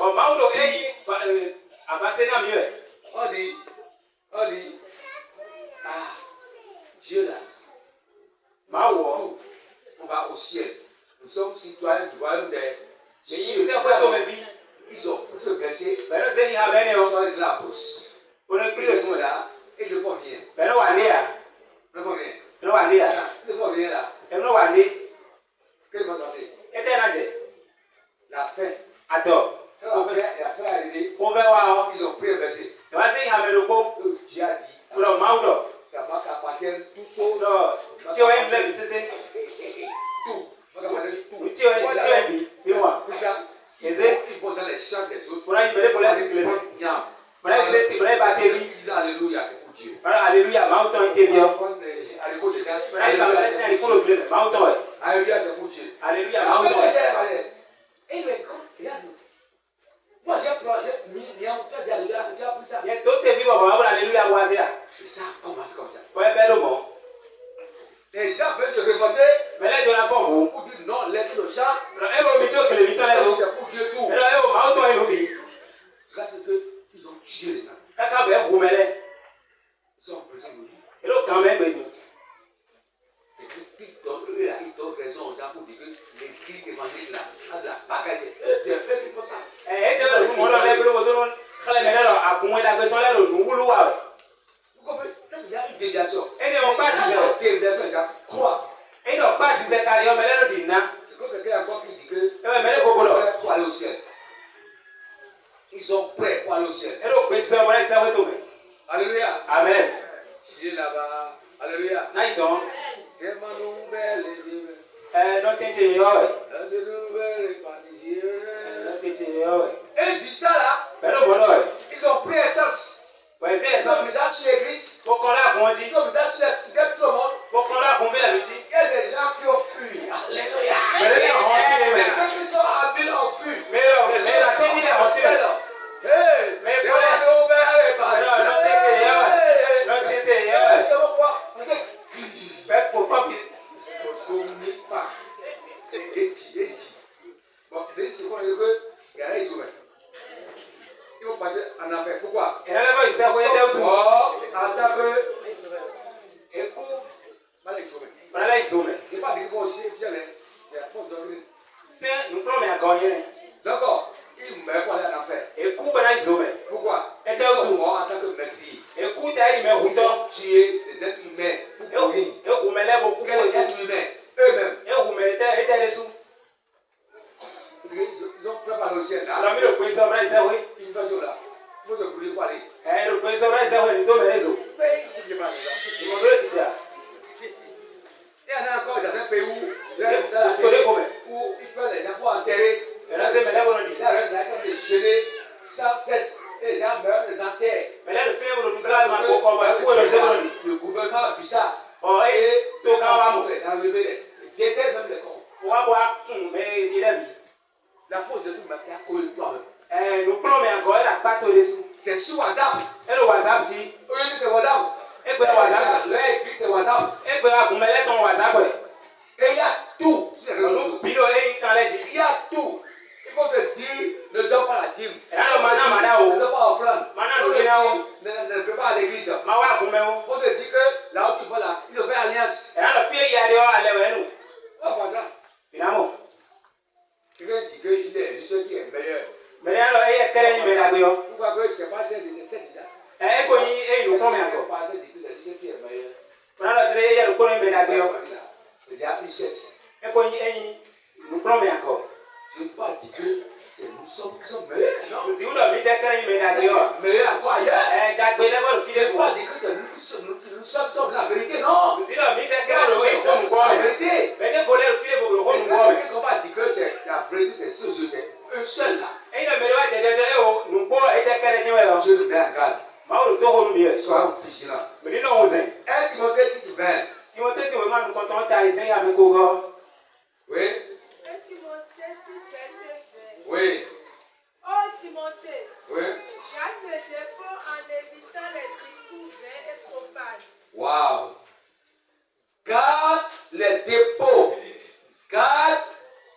On dit, Dieu là, on va au ciel. Nous sommes citoyens du royaume des cieux. Ils ont pour ce verset, ils sont de la brousse. Ils sont là, et ils ne font rien. Ils ne font rien. Ils ne font rien là. Qu'est-ce qui va se passer? La fin. Quand la fin est arrivée, ils ont pris un verset. Dieu a dit, c'est à moi qu'appartiennent tous choses. Tout. Ils vont dans les champs des autres. Alléluia, c'est pour Dieu. Alléluia, c'est pour Dieu. Alléluia, et mais quand, regarde-nous. Moi, j'ai mis Alléluia, tu as pris ça. Et ça commence comme ça. Les gens veulent se révolter. Mais là, de la forme, pour dire non, laisse le champ. c'est pour Dieu tout. Ça, c'est qu'ils ont tué les gens. Ils sont en prison aujourd'hui. Ils donnent raison aux gens pour dire que l'église évangélique là a de la bagaille. C'est eux qui font ça. Vous comprenez? Ça, c'est déjà une déviation. Une déviation, déjà, croix. C'est comme quelqu'un encore qui dit que ils sont prêts pour aller au ciel. Ils sont prêts pour aller au ciel. Alléluia. Amen. Je suis là-bas. Alléluia. C'est ma nouvelle. Et dit ça là, ils ont pris essence. Ils ont mis ça sur l'église. Ils ont mis ça sur les fidèles, tout le monde. Il y a des gens qui ont fui. Alléluia. Les gens qui sont habiles ont fui. Bon, c'est ce qu'on dit que il y a les humains. Ils vont partir en affaire. Pourquoi? En tant que écoute, pas les humains. Je n'ai pas dit qu'on aussi il y a force d'origine. D'accord. Ils ne meurent pas aller en affaire. Pourquoi? Ils sont morts en tant que meurtriers. Ils ont tué les êtres humains pour mourir. Quels êtres humains? Eux-mêmes. Ils ont préparé le ciel là. Ils font ça là. Il faut se brûler pour aller. Mais ici, je ne pas ça. Il y en a encore dans un pays où ils prennent les gens pour enterrer. Les gens restent là comme des gênés sans cesse. Et les gens meurent, les enterrent. Le gouvernement a vu ça. Et les gens enlevé les déterrent même les corps. La force de tout, c'est à cause de toi-même. C'est sous WhatsApp. Au lieu de c'est WhatsApp. Là, écrit c'est WhatsApp. Et il y a tout. Il y a tout. Il faut te dire, ne donne pas la dîme. Ne donne pas l'offrande. Ne fais pas à l'église. Il faut te dire que là où tu vas là, il fait alliance. On va ça. Quelqu'un dit qu'il est lui seul qui est meilleur. Pourquoi que c'est pas celle de cette là? Pas celle de c'est lui seul qui est meilleur. C'est déjà une secte. Je ne peux pas dire que c'est nous sommes qui sommes meilleurs. Non. Meilleurs à quoi ailleurs? Je ne peux pas dire que c'est nous qui sommes la vérité. Non. La vérité. Mais on va dire que c'est la vérité, c'est ce Dieu, c'est un seul là. Dieu nous met en garde. Soyons vigilants. 1 Timothée 6:20. Oui. 1 Timothée 6, verset 20. Oui. Oh Timothée, Oui. garde le dépôt en évitant les discours vains et profanes. Wow. Garde les dépôts. Garde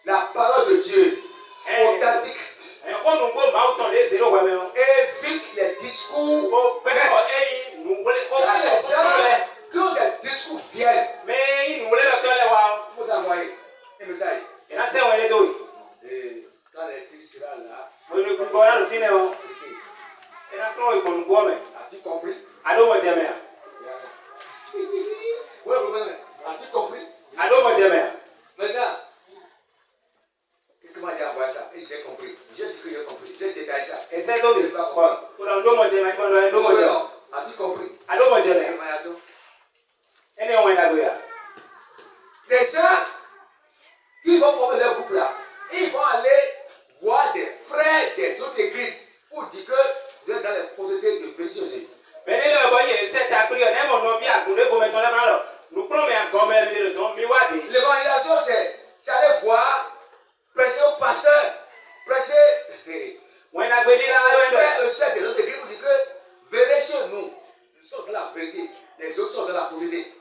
la parole de Dieu. Authentique. Évite les discours. Quand les discours viennent, il faut t'envoyer un message. Et quand les signes sera là, as-tu compris? As-tu compris? Maintenant, qu'est-ce que m'a dit envoyer ça? Et j'ai compris. J'ai dit que j'ai compris. J'ai détaillé ça. As-tu compris? Les gens qui vont former leur groupe là, ils vont aller voir des frères des autres églises pour dire que vous êtes dans les faussetés de Félix José. L'évangélisation, c'est aller voir, prêcher au pasteur, prêcher aux frères et sœurs des autres églises pour dire que venez chez nous, nous sommes dans la vérité, les autres sont dans la fausseté.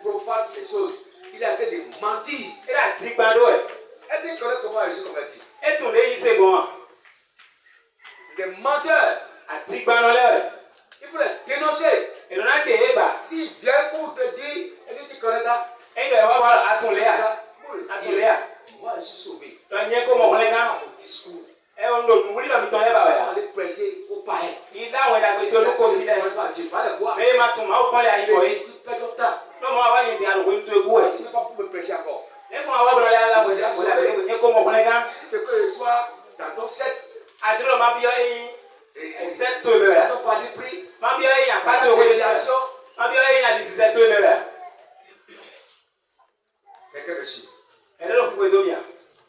profane les choses. Il est en train de mentir. Est-ce qu'il connaît comment il se convertit? Des menteurs. Il faut les dénoncer. S'ils viennent pour te dire, est-ce que tu connais ça? Moi, je suis sauvé. Discours. Il fallait prêcher au païen. Il va les voir. Tu perds ton temps. Tu ne peux pas pour me prêcher encore. Que je sois dans ton set. Dans ton parti pris. Dans ta réalisation. Quelqu'un me suit.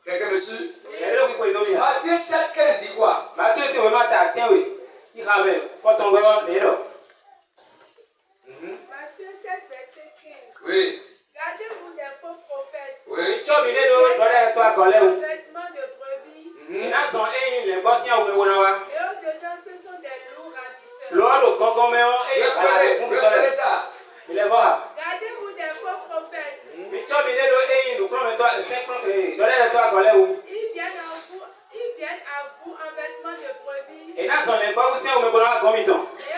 Quelqu'un me suit. Matthieu 7, 15 dit quoi? Matthieu, c'est vraiment ta terre, oui. Il ramène. Faut ton gars, les là. Matthieu 7, verset 15. Oui. Gardez-vous des faux prophètes. Oui. Vêtements de brebis. Et au-dedans, ce sont des loups ravisseurs. Gardez-vous des faux prophètes. Ils viennent à vous en vêtements de brebis. Et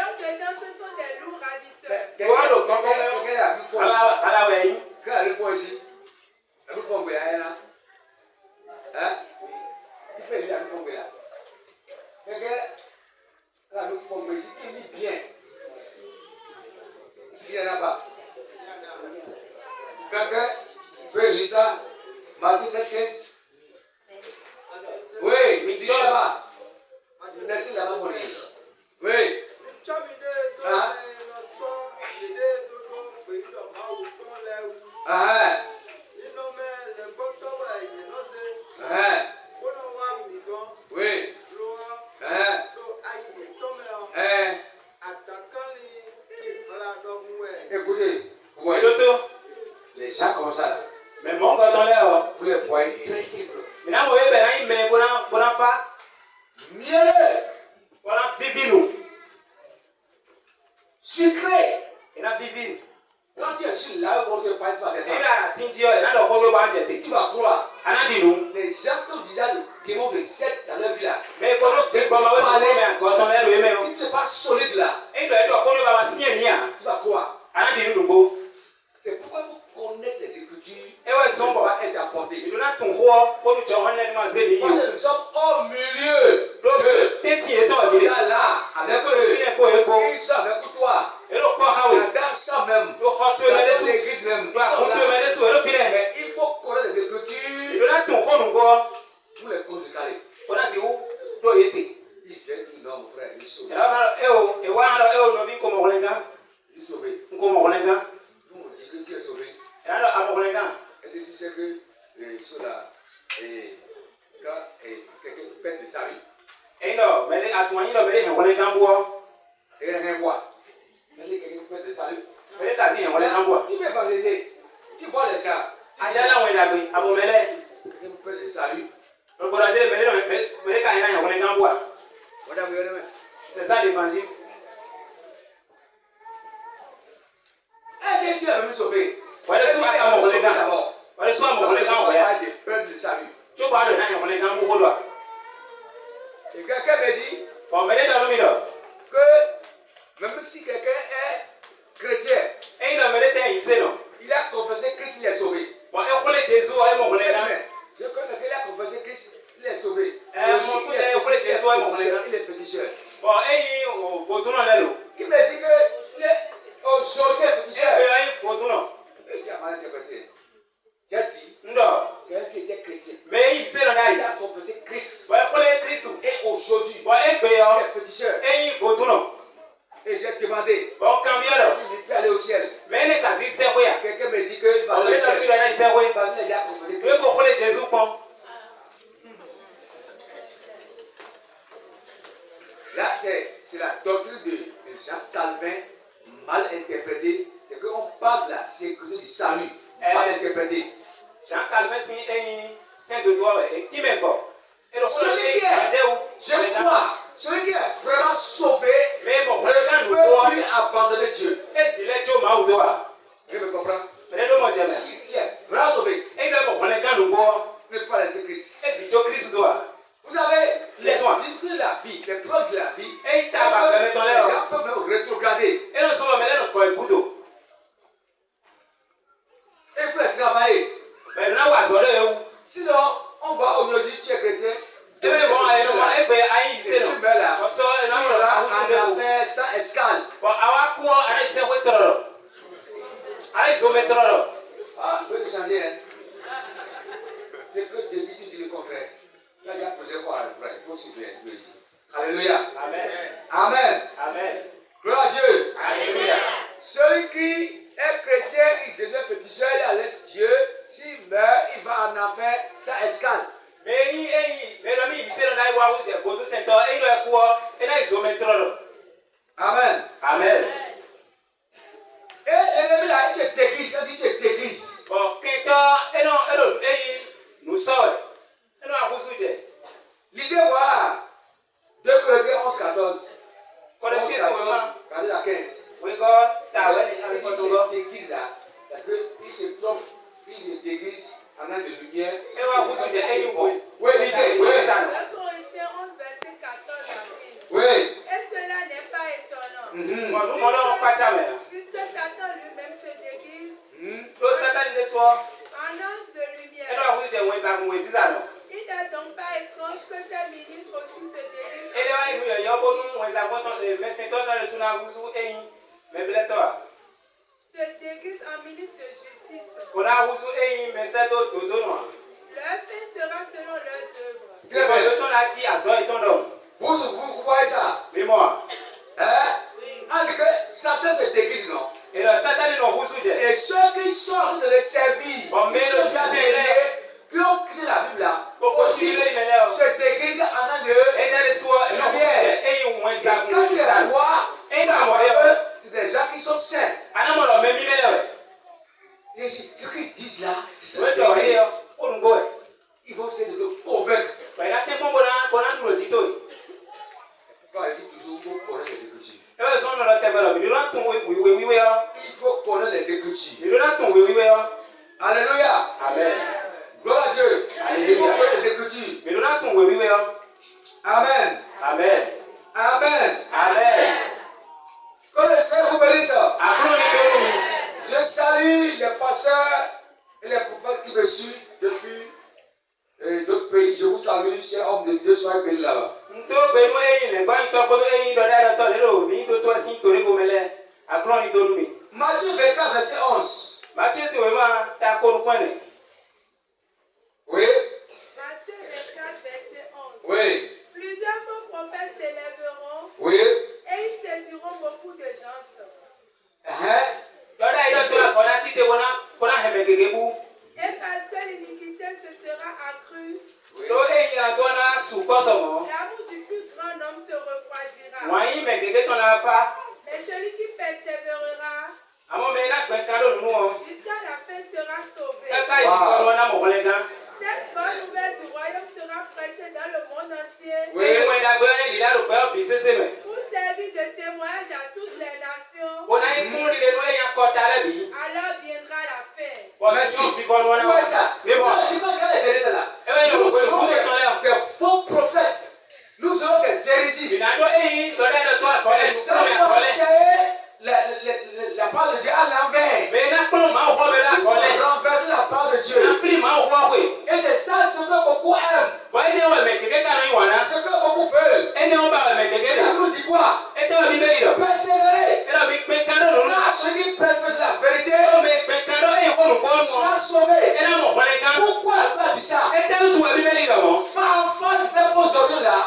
au-dedans, ce sont des loups ravisseurs. Il n'y en a pas. Quelqu'un peut lire ça? Matthieu 7, 15. Oui, lis là-bas. Merci d'avoir mon livre. Oui. Écoutez, vous voyez les gens comme ça là. Mais mon gars dans l'air, Vous les voyez très simple. maintenant vous voyez ben il met bon fa Mieux, voilà vivino. sucré. Et na vivino. Quand tu es sur là où on te parle, tu vas faire ça. Et là tindio et na do ko ba jete. Tu vas croire. Anadinu. Les gens qui ont déjà le démon de 7 dans leur vie là. Mais quand on fait ba ba parler mais quand on est le mais. Si tu n'es pas solide là, Et do ko ba sien ni a. tu vas croire. Anadinu dugo. C'est pourquoi vous connaissez les Écritures. Et ouais son Pour ba. pas être apporté. Il na ton roi pour nous on est ma zeli. Parce que nous sommes au milieu. Donc teti et toi On est là avec eux. Ils sont avec toi. Et le quoi hawe. Dans ça même. Le khoto Dans na lesu. l'église même. Ils Ba sont khoto là. na lesu le file. Mais il faut connaître les Il Écritures na ton ko ngo. pour les contrecarrer. On a si où do yete. Ils viennent tout non mon frère. Ils sont Et là e wa no bi ko mo lenga. Ils sont sauvés. Ko mo lenga. Nous on dit que tu es sauvé. Et là a mo lenga. Est-ce que tu sais que ceux-là, quand quelqu'un pète de salut, Et non, mais les atuani no bele hen lenga bo. et il rien voir. Est-ce que quelqu'un pète de salut? Bele ka si hen lenga bo. Il va évangéliser. Tu vois les gens. Aja la we la gbe abo mele. Quelqu'un pète de salut. Le boraje bele ka hen lenga bo. Madame, regardez. C'est ça l'évangile. Est-ce que tu es venu sauver? Wale Est-ce so que tu aka es mo venu sauver lenga. d'abord? Wale so mo lenga On o ya. parle de pète de salut. Tu ba do na hen lenga bo do. Et quelqu'un me dit Bon, mais dans le milieu. que même si quelqu'un est chrétien, Et il a mené tes ici non. il a confessé Christ, il est sauvé. Bon, et pour les Jésus, et mon Je collègue. connais qu'il a confessé Christ, il est sauvé. Mon collègue, pour les Jésus, et mon collègue. Il est féticheur. Bon, et il faut tout le monde. Il me dit que il est aujourd'hui féticheur. Et il faut tout le monde. Et qui a mal interprété. J'ai dit Non. quelqu'un qui était chrétien. Mais il sait le Il naïf. a confessé Christ. Bon, pour les Christ. Et aujourd'hui, Bon, et il est féticheur. il faut tout le monde. Et j'ai demandé Bon, combien alors? s'il peut aller au ciel. Mais les casiers, c'est quoi? Quelqu'un me dit qu'il va On aller au les a ciel. vu là, c'est quoi? Parce qu'il a confessé Il Christ. faut pour les Jésus, bon. Là, c'est la doctrine de Jacques Calvin mal interprétée. C'est qu'on parle de la sécurité du salut. Mal interprétée. Jean Calvin, c'est un saint de toi, et qui m'est pas. Celui qui est, je crois, Celui qui est vraiment sauvé ne peut plus abandonner Dieu. Tu me comprends? Si il est vraiment sauvé, ne peut pas laisser Christ. Vous avez les vies de la vie, les preuves de la vie. Les gens peuvent me rétrograder. Il faut les travailler. Sinon, on va aujourd'hui, tu es chrétien. Tu es là. Tu as affaire sans escale. Ah, je vais changer. Hein. C'est que Dieu dit, tu dis le contraire. Là, il y a plusieurs fois vrai. Il faut suivre. Alléluia. Amen. Amen. Amen. Gloire à Dieu. Alléluia. Celui qui est chrétien, il devient petit seul, il laisse Dieu. S'il meurt, il va en affaire sans escale. Amen. Amen. Et l'ennemi là, il se déguise, il se déguise. Lisez voir 2 Corinthiens 11-14. 14 à 15. Il se déguise là. Parce qu'il se trompe, il se déguise en un de lumière. Oui, lisez. 2 Corinthiens 11, verset 14 à 15. Oui. Et cela n'est pas étonnant. Puisque Satan lui-même se déguise en ange de lumière. Il n'est donc pas étrange que ses ministres aussi se déguisent. Se déguisent en ministre de justice. Leur fait sera selon leurs œuvres. Vous voyez ça? Mais moi. Hein? Satan se déguise, non? Et ceux qui sont de les servir, qui ont quitté la Bible là, aussi se déguisent en un de lumière. Et quand tu les vois, c'est des gens qui sont saints. Et ce qu'ils disent là, c'est ça. Ils vont essayer de te convaincre. Quand il dit toujours qu'il faut connaître les Écritures. Il faut connaître les Écritures. Alléluia. Amen. Gloire à Dieu. Il faut connaître les Écritures. Amen. Amen. Amen. Amen. Que le Seigneur vous bénisse. Je salue les pasteurs et les prophètes qui me suivent depuis d'autres pays. Je vous salue, chers hommes de Dieu, soyez bénis là-bas. Matthieu 24, verset 11. Oui. Matthieu 24, verset 11. Oui. Plusieurs faux prophètes s'élèveront. Oui. Et ils séduiront beaucoup de gens. Et parce que l'iniquité se sera accrue, l'amour du plus grand homme se refroidira. Mais celui qui persévérera jusqu'à la fin sera sauvé. Cette bonne nouvelle du royaume sera prêchée dans le monde entier. Oui. Pour servir de témoignage à toutes les nations. Alors viendra la fin. Merci. Ouais, ça. Mais bon, tu vois quelle est la vérité là? Nous serons des faux prophètes. Nous serons des hérésies. Les gens vont essayer la parole de Dieu à l'envers. Ils vont renverser la parole de Dieu. Et c'est ça ce que beaucoup aiment. Ce que beaucoup veulent. La Bible dit quoi? Persévérer. Car celui qui persévère la vérité sera sauvé. Pourquoi elle pas dit ça? Face à ces fausses doctrines là,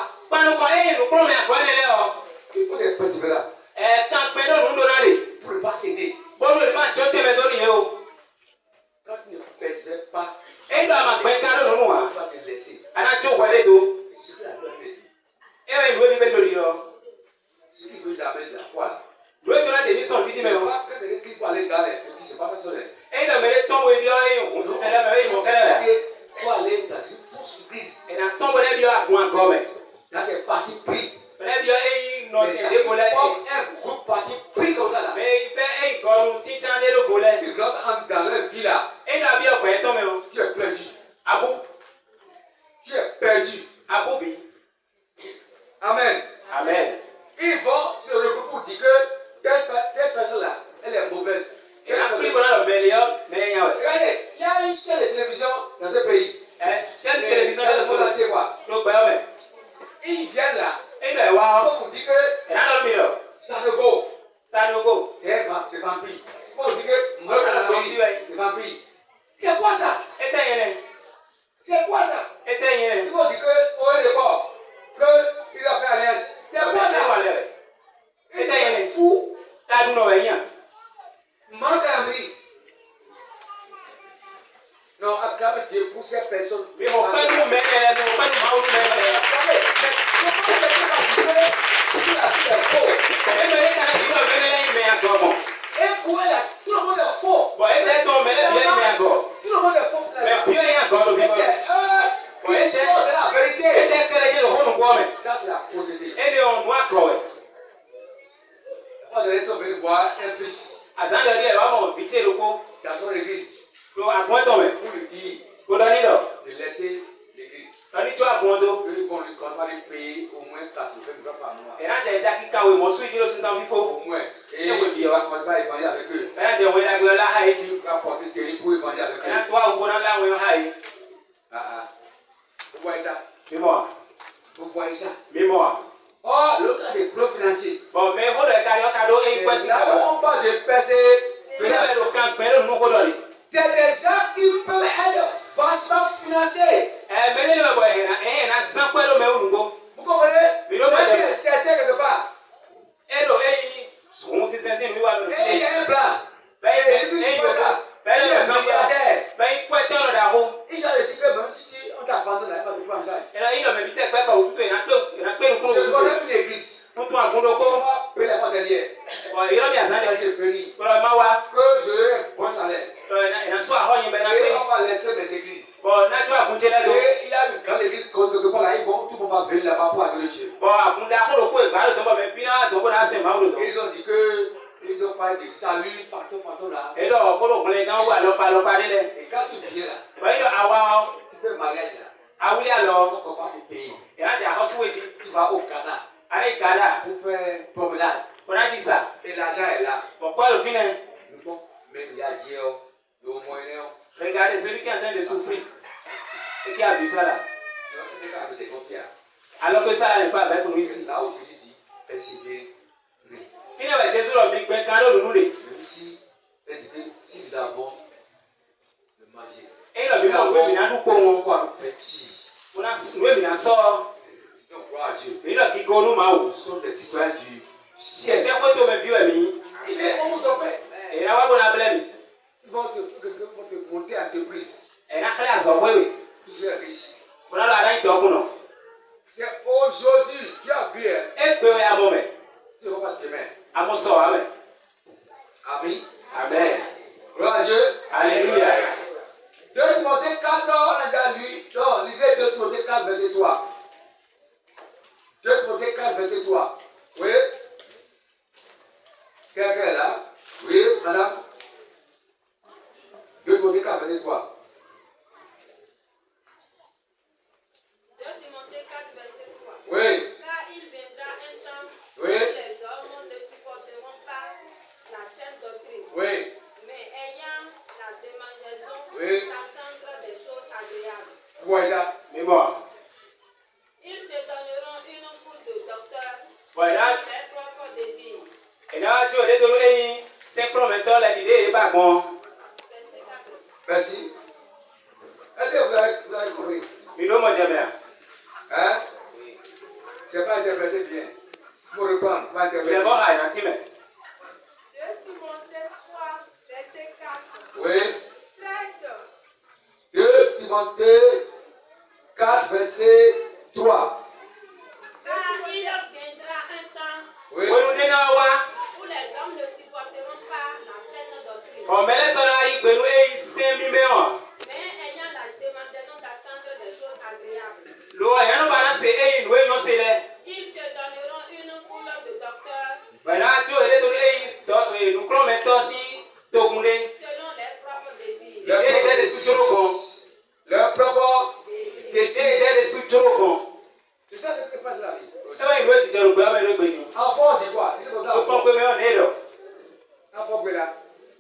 il faut des persévérants pour ne pas céder. Quand tu ne persévères pas, tu vas te laisser. Et ce que la loi dit, ce qui veut jamais de la foi là, c'est pas que quelqu'un qui peut aller dans les fétiches, c'est pas ça seul. Il faut aller dans une fausse église. Dans des partis pris. Si l'autre entre dans leur vie là, tu es perdu. Tu es perdu. Amen. Amen. Ils vont se regrouper pour dire que telle personne là, elle est mauvaise. Regardez, il y a une chaîne de télévision dans ce pays. Dans le monde entier quoi. Ils viennent là pour vous dire que Sanogo, c'est vampire. Pour vous dire que Mohamed c'est vampire. C'est quoi ça? C'est quoi ça? Ils vont dire que au départ, qu'il a fait alliance. C'est quoi ça? C'est fou. Manque à l'abri. Non, acclame Dieu pour ces personnes. Mais comment si la suite est faux? Et pour elle, tout le monde est faux. Tout le monde est faux. Mais c'est eux qui sortent de la vérité. Ça, c'est la fausseté. Moi, je suis venu voir un fils dans son église. Pour lui dire de laisser l'église. Ils vont lui payer au moins 80 000 par mois. Au moins. Et il va commencer à évanger avec eux. Il va porter terrible pour évanger avec eux. Vous voyez ça? Vous voyez ça? Oh, le cas des clubs financiers. C'est là où on parle de percer. Il y a des gens qui peuvent être vachement financiers. Vous comprenez? Il est certain quelque part. Et il y a un plan. Et puis c'est ça. Il est milliardaire. Il a dit que même si on t'abandonne, il va te prendre en charge. Je connais une église. On va payer la part derrière. Que je ai un bon salaire. Et on va laisser mes églises. Et il y a une grande église quelque part là, tout le monde va venir là-bas pour adorer Dieu. Ils ont dit que ils ont parlé de salut, façon là. Et quand tu viens là, tu fais mariage là. On ne peut pas te payer. Tu vas au Ghana pour faire promenade. Et l'argent est là. Mais il y a Dieu, le moyen. Regardez celui qui est en train de souffrir et qui a vu ça là. Alors que ça n'est pas avec nous ici. Là où Jésus dit, persévérer. Même si nous avons le manger, nous avons quoi nous fait-il? Disons gloire à Dieu. Nous sommes des citoyens du ciel. Il est au monde de paix. Ils vont te monter à deux prises. Tu es riche. C'est aujourd'hui, tu as vu. Tu ne vas pas demain. Amen. Amen. Gloire à Dieu. Alléluia. 2 Timothée 4, on a déjà lu. Non, lisez 2 Timothée 4, verset 3. 2 Timothée 4, verset 3. Oui. Quelqu'un est là? Oui, madame. 2 Timothée 4, verset 3. 2 Timothée 4, verset 3. Oui. Car il viendra un temps où Oui. les hommes ne supporteront pas la saine doctrine. Oui. Mais ayant la démangeaison Oui. d'entendre des choses agréables. Vous voyez ça? Mais bon. Ils se donneront une foule de docteurs. Voilà. Leurs propres désirs. Et là, tu as dit simplement la idée est pas bon. Verset 4. Merci. Est-ce que vous avez compris? Mais non, moi, jamais. Hein? Oui. C'est pas interprété bien. Pour reprendre, pas Il est interpréter. bon, il est gentil, mais. 2 Timothée 3, verset 4. Oui. 13. 2 Timothée 4, verset 3. Car il viendra un temps Oui. Oui, nous disons, où les hommes ne supporteront pas la saine doctrine. on met les salariés, nous et 5 000 millions. Mais ayant la démangeaison d'attendre des choses agréables. Ils se donneront une foule de docteurs. Voilà, tu as dit, nous croyons maintenant si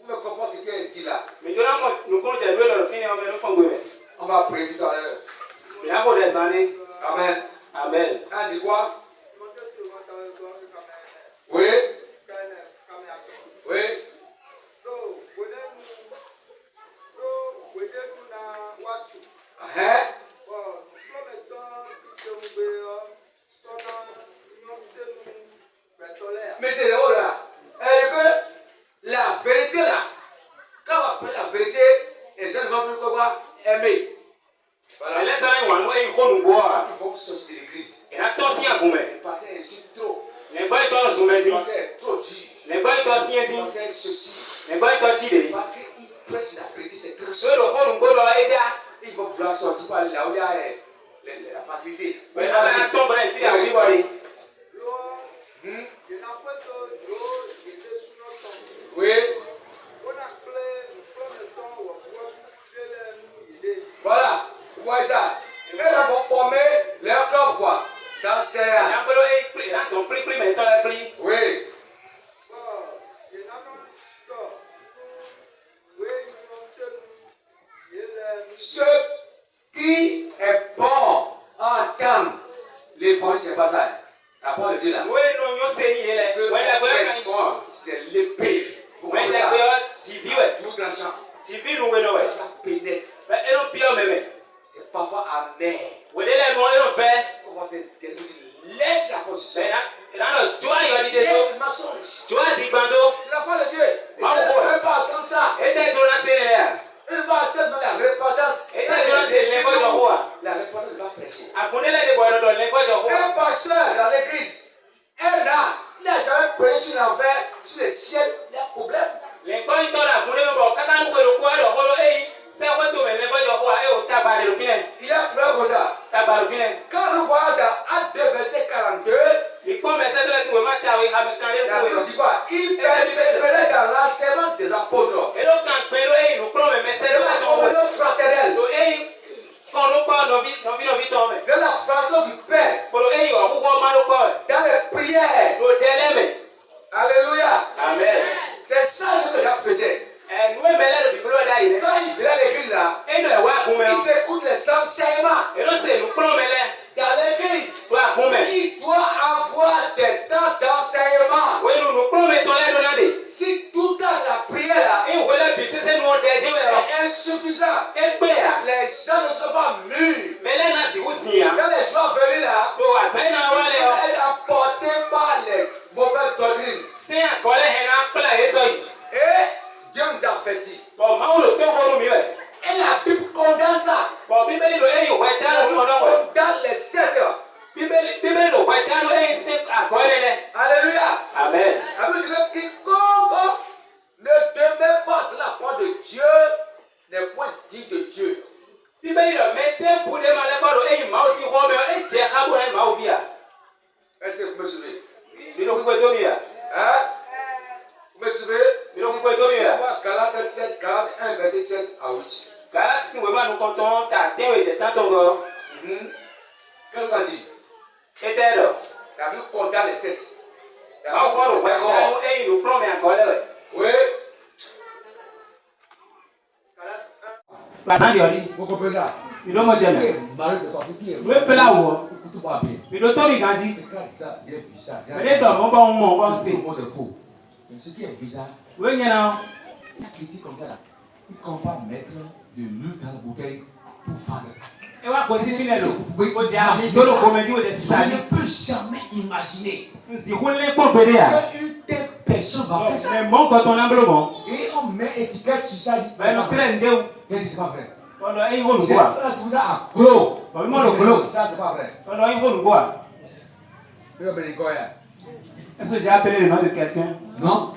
Vous me comprenez ce qu'il dit là? Mais On va prier tout à l'heure. Amen. Amen. Ah, dit quoi? Oui. Oui. Mais c'est là. Et que la vérité là, quand on appelle la vérité, les gens ne vont plus comment aimer. Voilà. Il faut sortir de l'église. Passer ainsi trop. Passer trop dur. Passer ceci. Parce qu'ils prêchent la vérité, c'est très cher. Ils vont vouloir sortir par là où il y a la facilité. Oui. Voilà. Pourquoi ça? Ils vont former leur club quoi. Dans ces... Oui. Ce qui est bon entame l'évangile, c'est pas ça. La parole de Dieu là. C'est l'épée. Tout tranchant. Ça pénètre. C'est parfois amer. Comment te décider? Laisse la position. Laisse le mensonge. La parole de Dieu. Il ne peut pas attendre ça. Il va attendre la repentance. La repentance va prêcher. Un pasteur dans l'église, il n'a jamais prêché sur l'enfer, sur le ciel, il y a un problème. Il y a plein de ça. Quand nous voyons dans Actes 2, verset 42, la Bible dit quoi? Il persévérait dans l'enseignement des apôtres. De la communion fraternelle. De la façon du Père. Dans les prières. Alléluia. Amen. C'est ça ce que Jacques faisait. Quand il venait à l'église là, il s'écoute les enseignements. Dans l'église, il doit avoir des temps d'enseignement. Si tout à la prière là, c'est insuffisant. Les gens ne sont pas mûrs. Quand les gens veulent là, elle est emportée par les mauvaises doctrines. Et Dieu nous a avertis. Et la Bible condamne ça. On condamne les sectes. Alléluia. Amen. La Bible dit que quiconque ne demeure pas de la part de Dieu n'est point dit de Dieu. Est-ce que vous me suivez? Hein? Vous me suivez? Galates 7, 41, verset 7 à 8. Qu'est-ce qu'on a dit? La Bible condamne les sectes. Oui. Vous comprenez ça? Il doit me dire. Oui, peut là où? Il doit tomber quand il. J'ai vu ça. Mais bon, c'est faux. Mais ce qui est bizarre, oui, il y en a. Il a critique comme ça là. Il ne compte pas mettre de l'huile dans la bouteille pour vendre. Et voilà, vous ne peux jamais imaginer qu'une telle personne va faire ça. Et on met étiquette sur ça. C'est pas vrai. C'est pas tout ça à gros. Ça, c'est pas vrai. Est-ce que j'ai appelé le nom de quelqu'un? Non.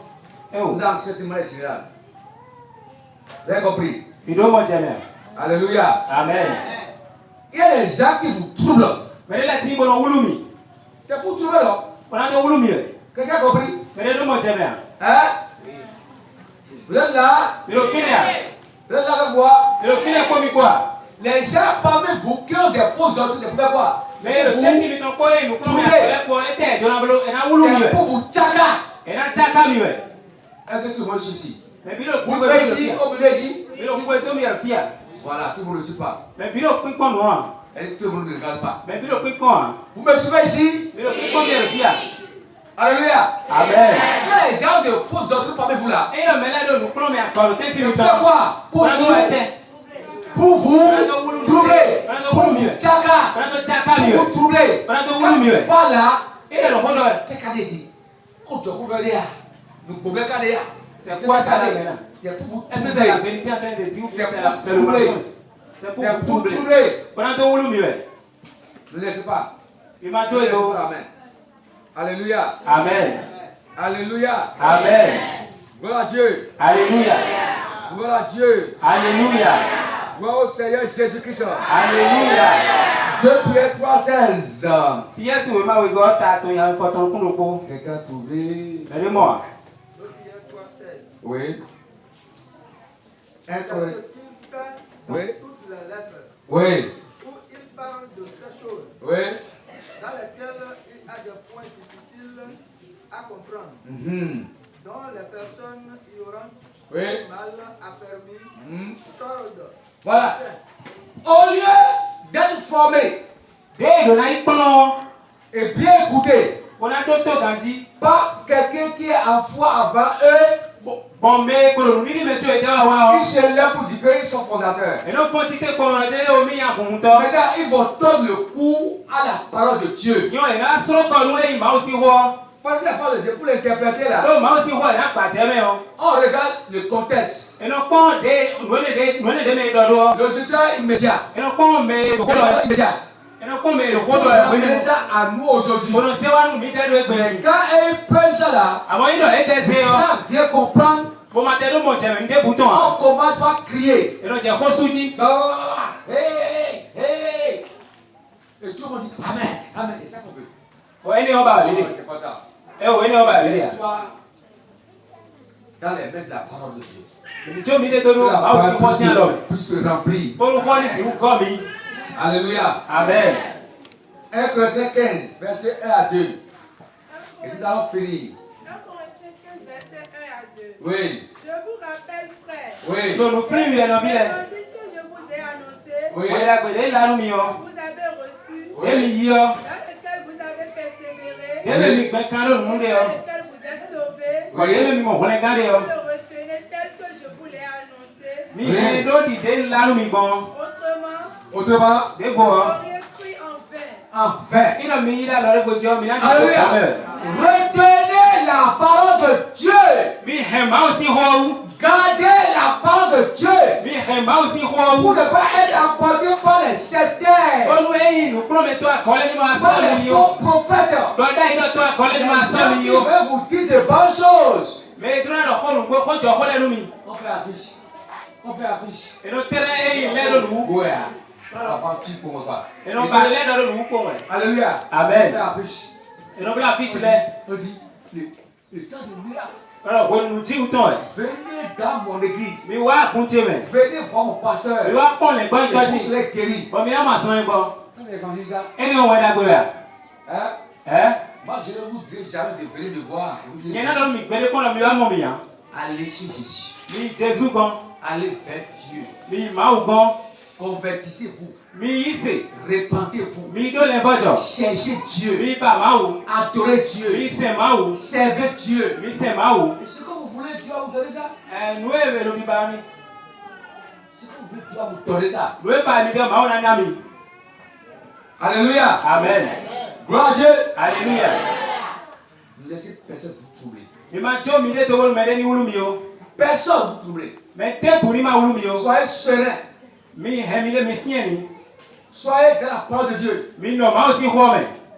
Nous avons cette manière générale. Vous avez compris? Alléluia. Amen. Il y a des gens qui vous troublent. Mais les Latins vont wulumi. C'est pour trouver là. On a des wulumi. Quelqu'un a compris? Mais les deux montagnes. Hein? Vous êtes là? Mais le filet. Vous êtes là avec moi? Mais le filet comme quoi? Les gens parmi vous qui ont des fausses doctrines, vous pouvez quoi? Mais le petit nous connaît, nous connaît. C'est pour vous tchaga. Est-ce que tout le monde est ici? Mais vous êtes ici, au milieu ici? Voilà, tout le monde ne sait pas. Mais tout le monde ne regarde pas. Mais vous me suivez ici? Alléluia. Amen. Quel genre de fausses doctrines parmi vous là? Pour vous troubler, pour vous tchaka, pour vous troubler. Voilà. Nous faut bien garder. C'est quoi ça là? C'est pour vous Est-ce que c'est la vérité en train de dire ou c'est le mensonge? C'est pour vous troubler. Ne laissez pas. Amen. Alléluia. Amen. Alléluia. Amen. Gloire à Dieu. Alléluia. Gloire à Dieu. Alléluia. Gloire au Seigneur Jésus-Christ. Alléluia. 2 Pierre 3:16. Quelqu'un a trouvé? Aidez-moi. Oui. Oui. Oui. Oui. Où il parle de ces choses. Oui. Dans lesquelles il a des points difficiles à comprendre. Dont les personnes ignorantes, Oui. mal affermies, tordent. Voilà. Au lieu d'être formé et bien écouté par quelqu'un qui est en foi avant eux, ils se lèvent pour dire qu'ils sont fondateurs. Maintenant, ils vont tordre le cou à la parole de Dieu. Parce que la parole de Dieu, pour l'interpréter là, on regarde le contexte. Le détail immédiat. Immédiat. On va ramener ça à nous aujourd'hui. Mais quand ils prennent ça là, ils savent bien comprendre. On commence par crier. Et tout le monde dit Amen, Amen. C'est ça qu'on veut. C'est pas ça. Laisse-toi dans les mains de la parole de Dieu. La parole plus que remplie. Alléluia. Amen. 1 Corinthiens 15, verset 1 à 2. Et nous allons finir. 1 Corinthiens 15, verset 1 à 2. Oui. Je vous rappelle, frère. Oui. L'évangile que je vous ai annoncé, Oui. vous avez reçu, Oui. dans lequel vous avez persévéré, dans lequel vous êtes sauvés, Oui. vous le retenez tel que je vous l'ai annoncé. Autrement, vous auriez cru en vain. en vain. Alléluia. Retenez la parole de Dieu. Gardez la parole de Dieu. Pour ne pas être emporté par les sectaires, par les faux prophètes, les gens qui veulent vous dire de bonnes choses. On fait affiche. On fait affiche. Ouais. Aventure pour moi. Alléluia. Amen. On fait affiche. On dit le temps de miracle. Venez dans mon église. Venez voir mon pasteur. Et vous serez guéris. Quand l'évangile ça. Moi je ne vous dirai jamais de venir me voir. Allez chez Jésus. Allez vers Dieu. Convertissez-vous. Répentez-vous. Cherchez Dieu. Adorez Dieu. Servez Dieu. Est-ce que vous voulez Dieu vous donner ça? Est-ce que vous voulez Dieu vous donner ça? Alléluia. Amen. Gloire à Dieu. Alléluia. Ne laissez personne vous troubler. Personne vous troubler. Soyez serein. Soyez dans la parole de Dieu.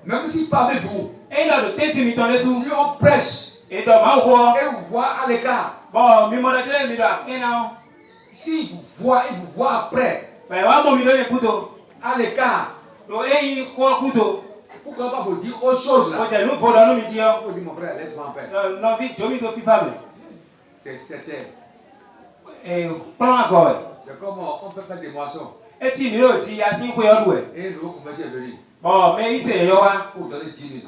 Même si parmi vous, si on prêche et vous voit à l'écart, si vous voit et vous voit après, à l'écart, pourquoi pas vous dire autre chose là? Vous dites mon frère, laisse-moi en paix. C'est certain. C'est comme on fait faire des moissons. Et le converti est venu. Pour donner 10 000.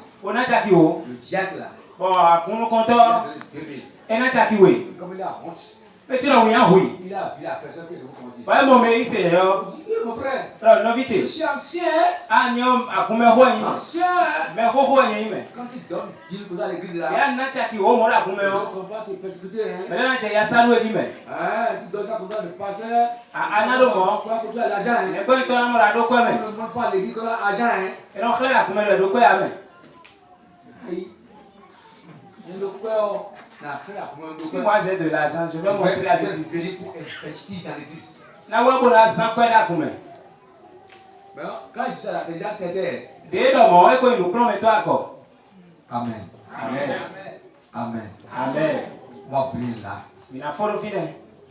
Le diacre là. Il a donné 2 000. Comme il a honte. Mais tu l'as oui. Il a vu la personne qui est comment dire. Ouais, mon mais c'est Mon frère. Je suis ancien. Ah, non, à combien ancien. Mais quand tu donnes 10 à l'église là. Il y a un qui au moins à combien. On va te persécuter. Mais là, il y a ça, nous dit, mais. Tu donnes ça pour ça de passer. Ah, non, pour toi l'argent. Mais quand tu as un mot quoi, mais. On ne prend pas l'église, on a l'argent. Et donc, là, combien de quoi, mais. Aïe. Il y a quoi. Si moi j'ai de l'argent, je vais montrer à l'église. Pour investir dans l'église. Là, où on a 100 quoi là, combien? Mais quand il dit ça, déjà c'était. Dès demain, il nous promet toi encore. Amen. Amen. Amen. Amen. On va finir là. Il a fallu finir.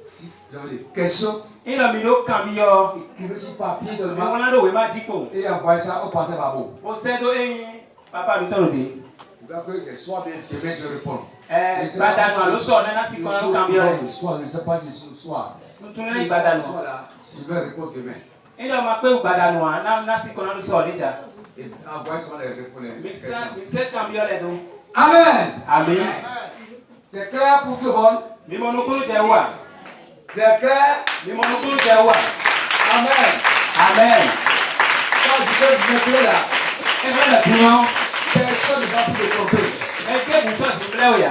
Si vous avez des questions, il a mis le cambio. écrivez sur papier seulement. On a le wématico. Et envoyez ça au passé par vous. Au sein de papa du temps de dé. C'est soit bien demain je réponds. Le soir, on a si qu'on a le cambio. Le soir, je ne sais pas si c'est le soir. Nous tournons les badano. Je vais répondre demain. Il a marqué au badano. On a si qu'on a le soir déjà. Et envoyez sur les réponses. Mais c'est cambio les deux. Amen. Amen. C'est clair pour tout le monde. Mais mon okulu jawa. C'est clair. Mais mon okulu jawa. Amen. Amen. Quand je vais vous mettre là, et voilà bien. Personne ne va plus le tromper. Mais que vous soyez s'il vous plaît,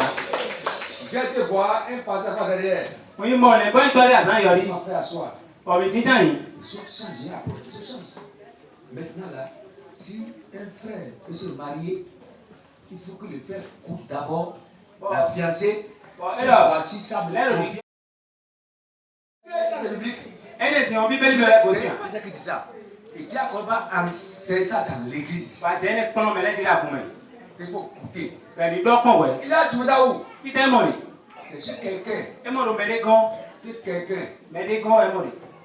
j'ai été voir un passage par derrière. Oui, mon les bonnes toilettes à San Yori. On va faire asseoir. Oh, mais tiens, ils sont changés après. Ils sont changés. Maintenant là, si un frère veut se marier, il faut que le frère coûte d'abord la fiancée. Voici ça. C'est biblique. Elle est en Bible de la C'est pas ça qui dit ça. Et qui a pas enseigné ça dans l'église. Il faut coûter. Il a tout ça où? C'est chez quelqu'un. C'est quelqu'un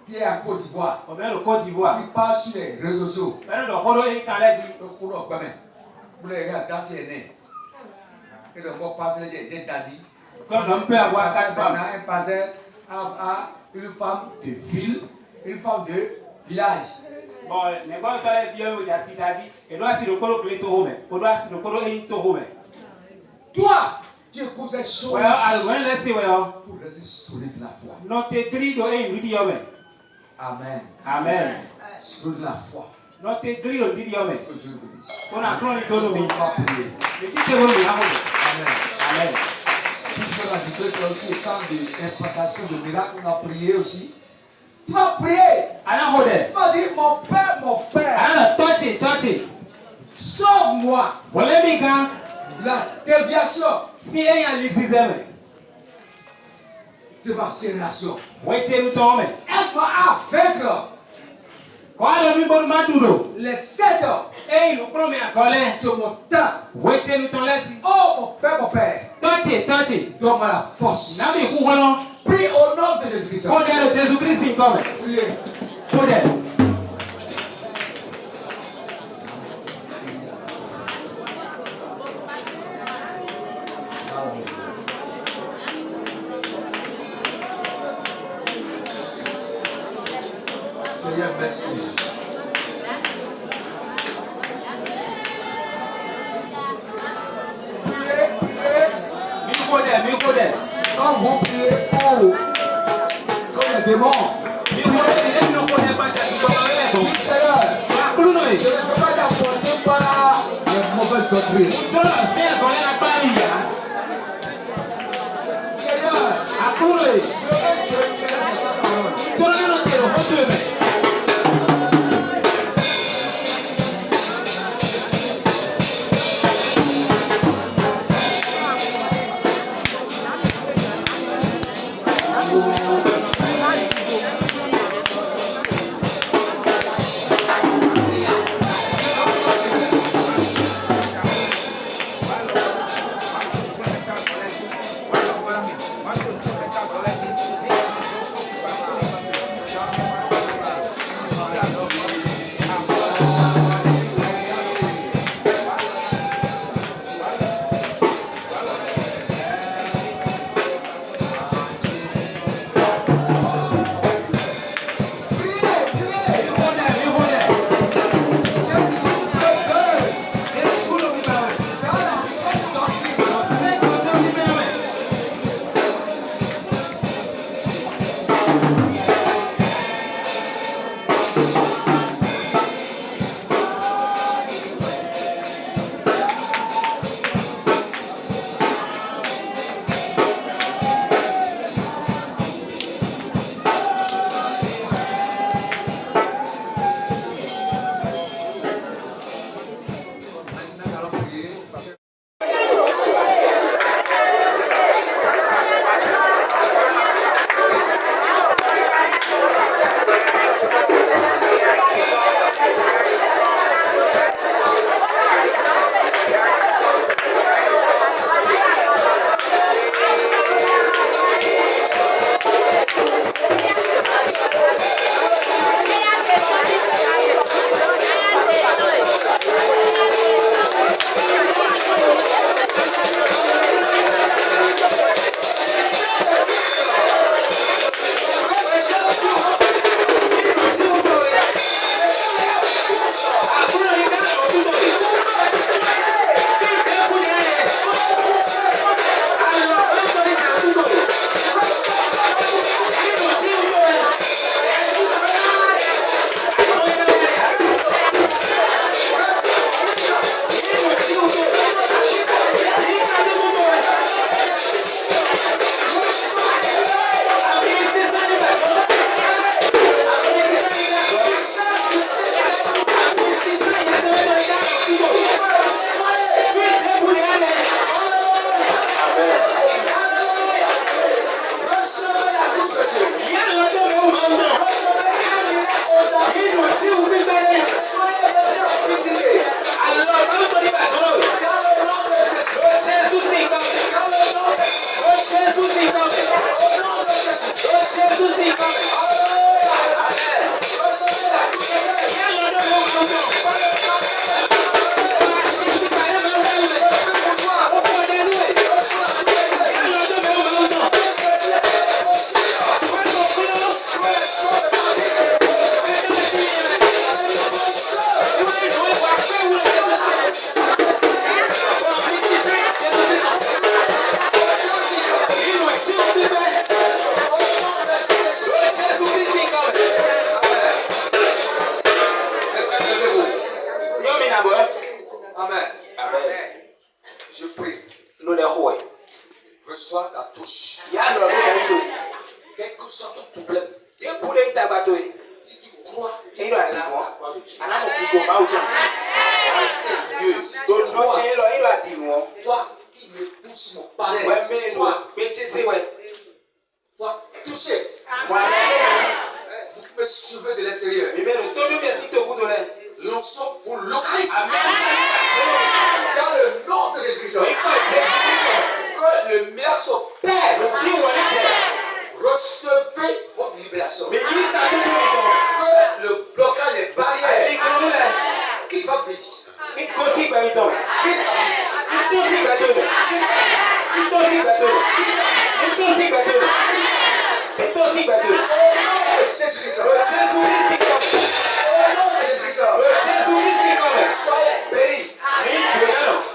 qui est en Côte d'Ivoire. Qui passe sur les réseaux sociaux. Pour les gars danser nez. Et donc on passe des dadis. Comme on peut avoir 4 femmes. Un pasteur a une femme de ville, une femme de village. Bon, les bonnes toilettes bien où il y a Sidadi, et doit si le colo clé toro, mais on doit si le colo est toro, mais. Toi, tu écoutes ces choses. Ouais, alors, laissez, ouais. Pour rester solide de la foi. Notre grille de est lui mais. Amen. Amen. Solide de la foi. Notre grille de lui mais. Que Dieu bénisse. On a cloné d'autonomie. On va prier. Le titre de l'homme, Amen. Amen. Puisque la vidéo c'est aussi le temps d'implantation de miracles, on a prié aussi. Tu vas prier. Tu vas dire mon père, mon père. Sauve-moi. La déviation de ma génération. Aide-moi à vaincre les 7 ans de mon temps. Oh mon père, donne-moi la force. Prie au nom de Jésus-Christ. Priez. Seigneur, merci. Quand vous priez pour comme les démons, oui Seigneur, je ne peux pas t'affronter par les mauvaises doctrines. Seigneur, je vais te faire ta parole. touche Dieu. Soyez maintenant visité. Dans le nom de Jésus. Dans le nom de Jésus. Au nom de Jésus. Alléluia. Amen. Recevez la touche de Dieu. Amen. Je prie. Reçois la touche. Quel que soit ton problème. Si tu crois qu'il y a la gloire de Dieu. C'est mieux. Si tu crois, toi qui me pousse mon palais. Toi, touché. Vous me suivez de l'extérieur. L'onction vous localise. Dans le nom de Jésus-Christ. Que le miracle soit Père. Recevez votre libération. Que le blocage des barrières qui va venir. Soyez bénis.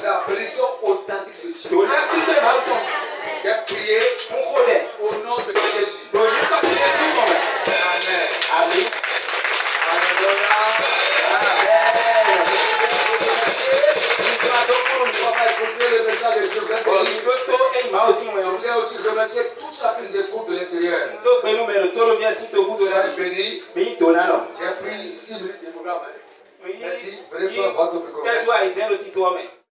La bénédiction authentique de Dieu. J'ai prié au nom de Jésus. Amen. Amen. Alléluia. Le message de Dieu. Je voulais aussi remercier tous ceux qui nous écoutent de l'extérieur. Soyez bénis. J'ai pris 6 minutes de programme. Merci. Venez prendre votre micro.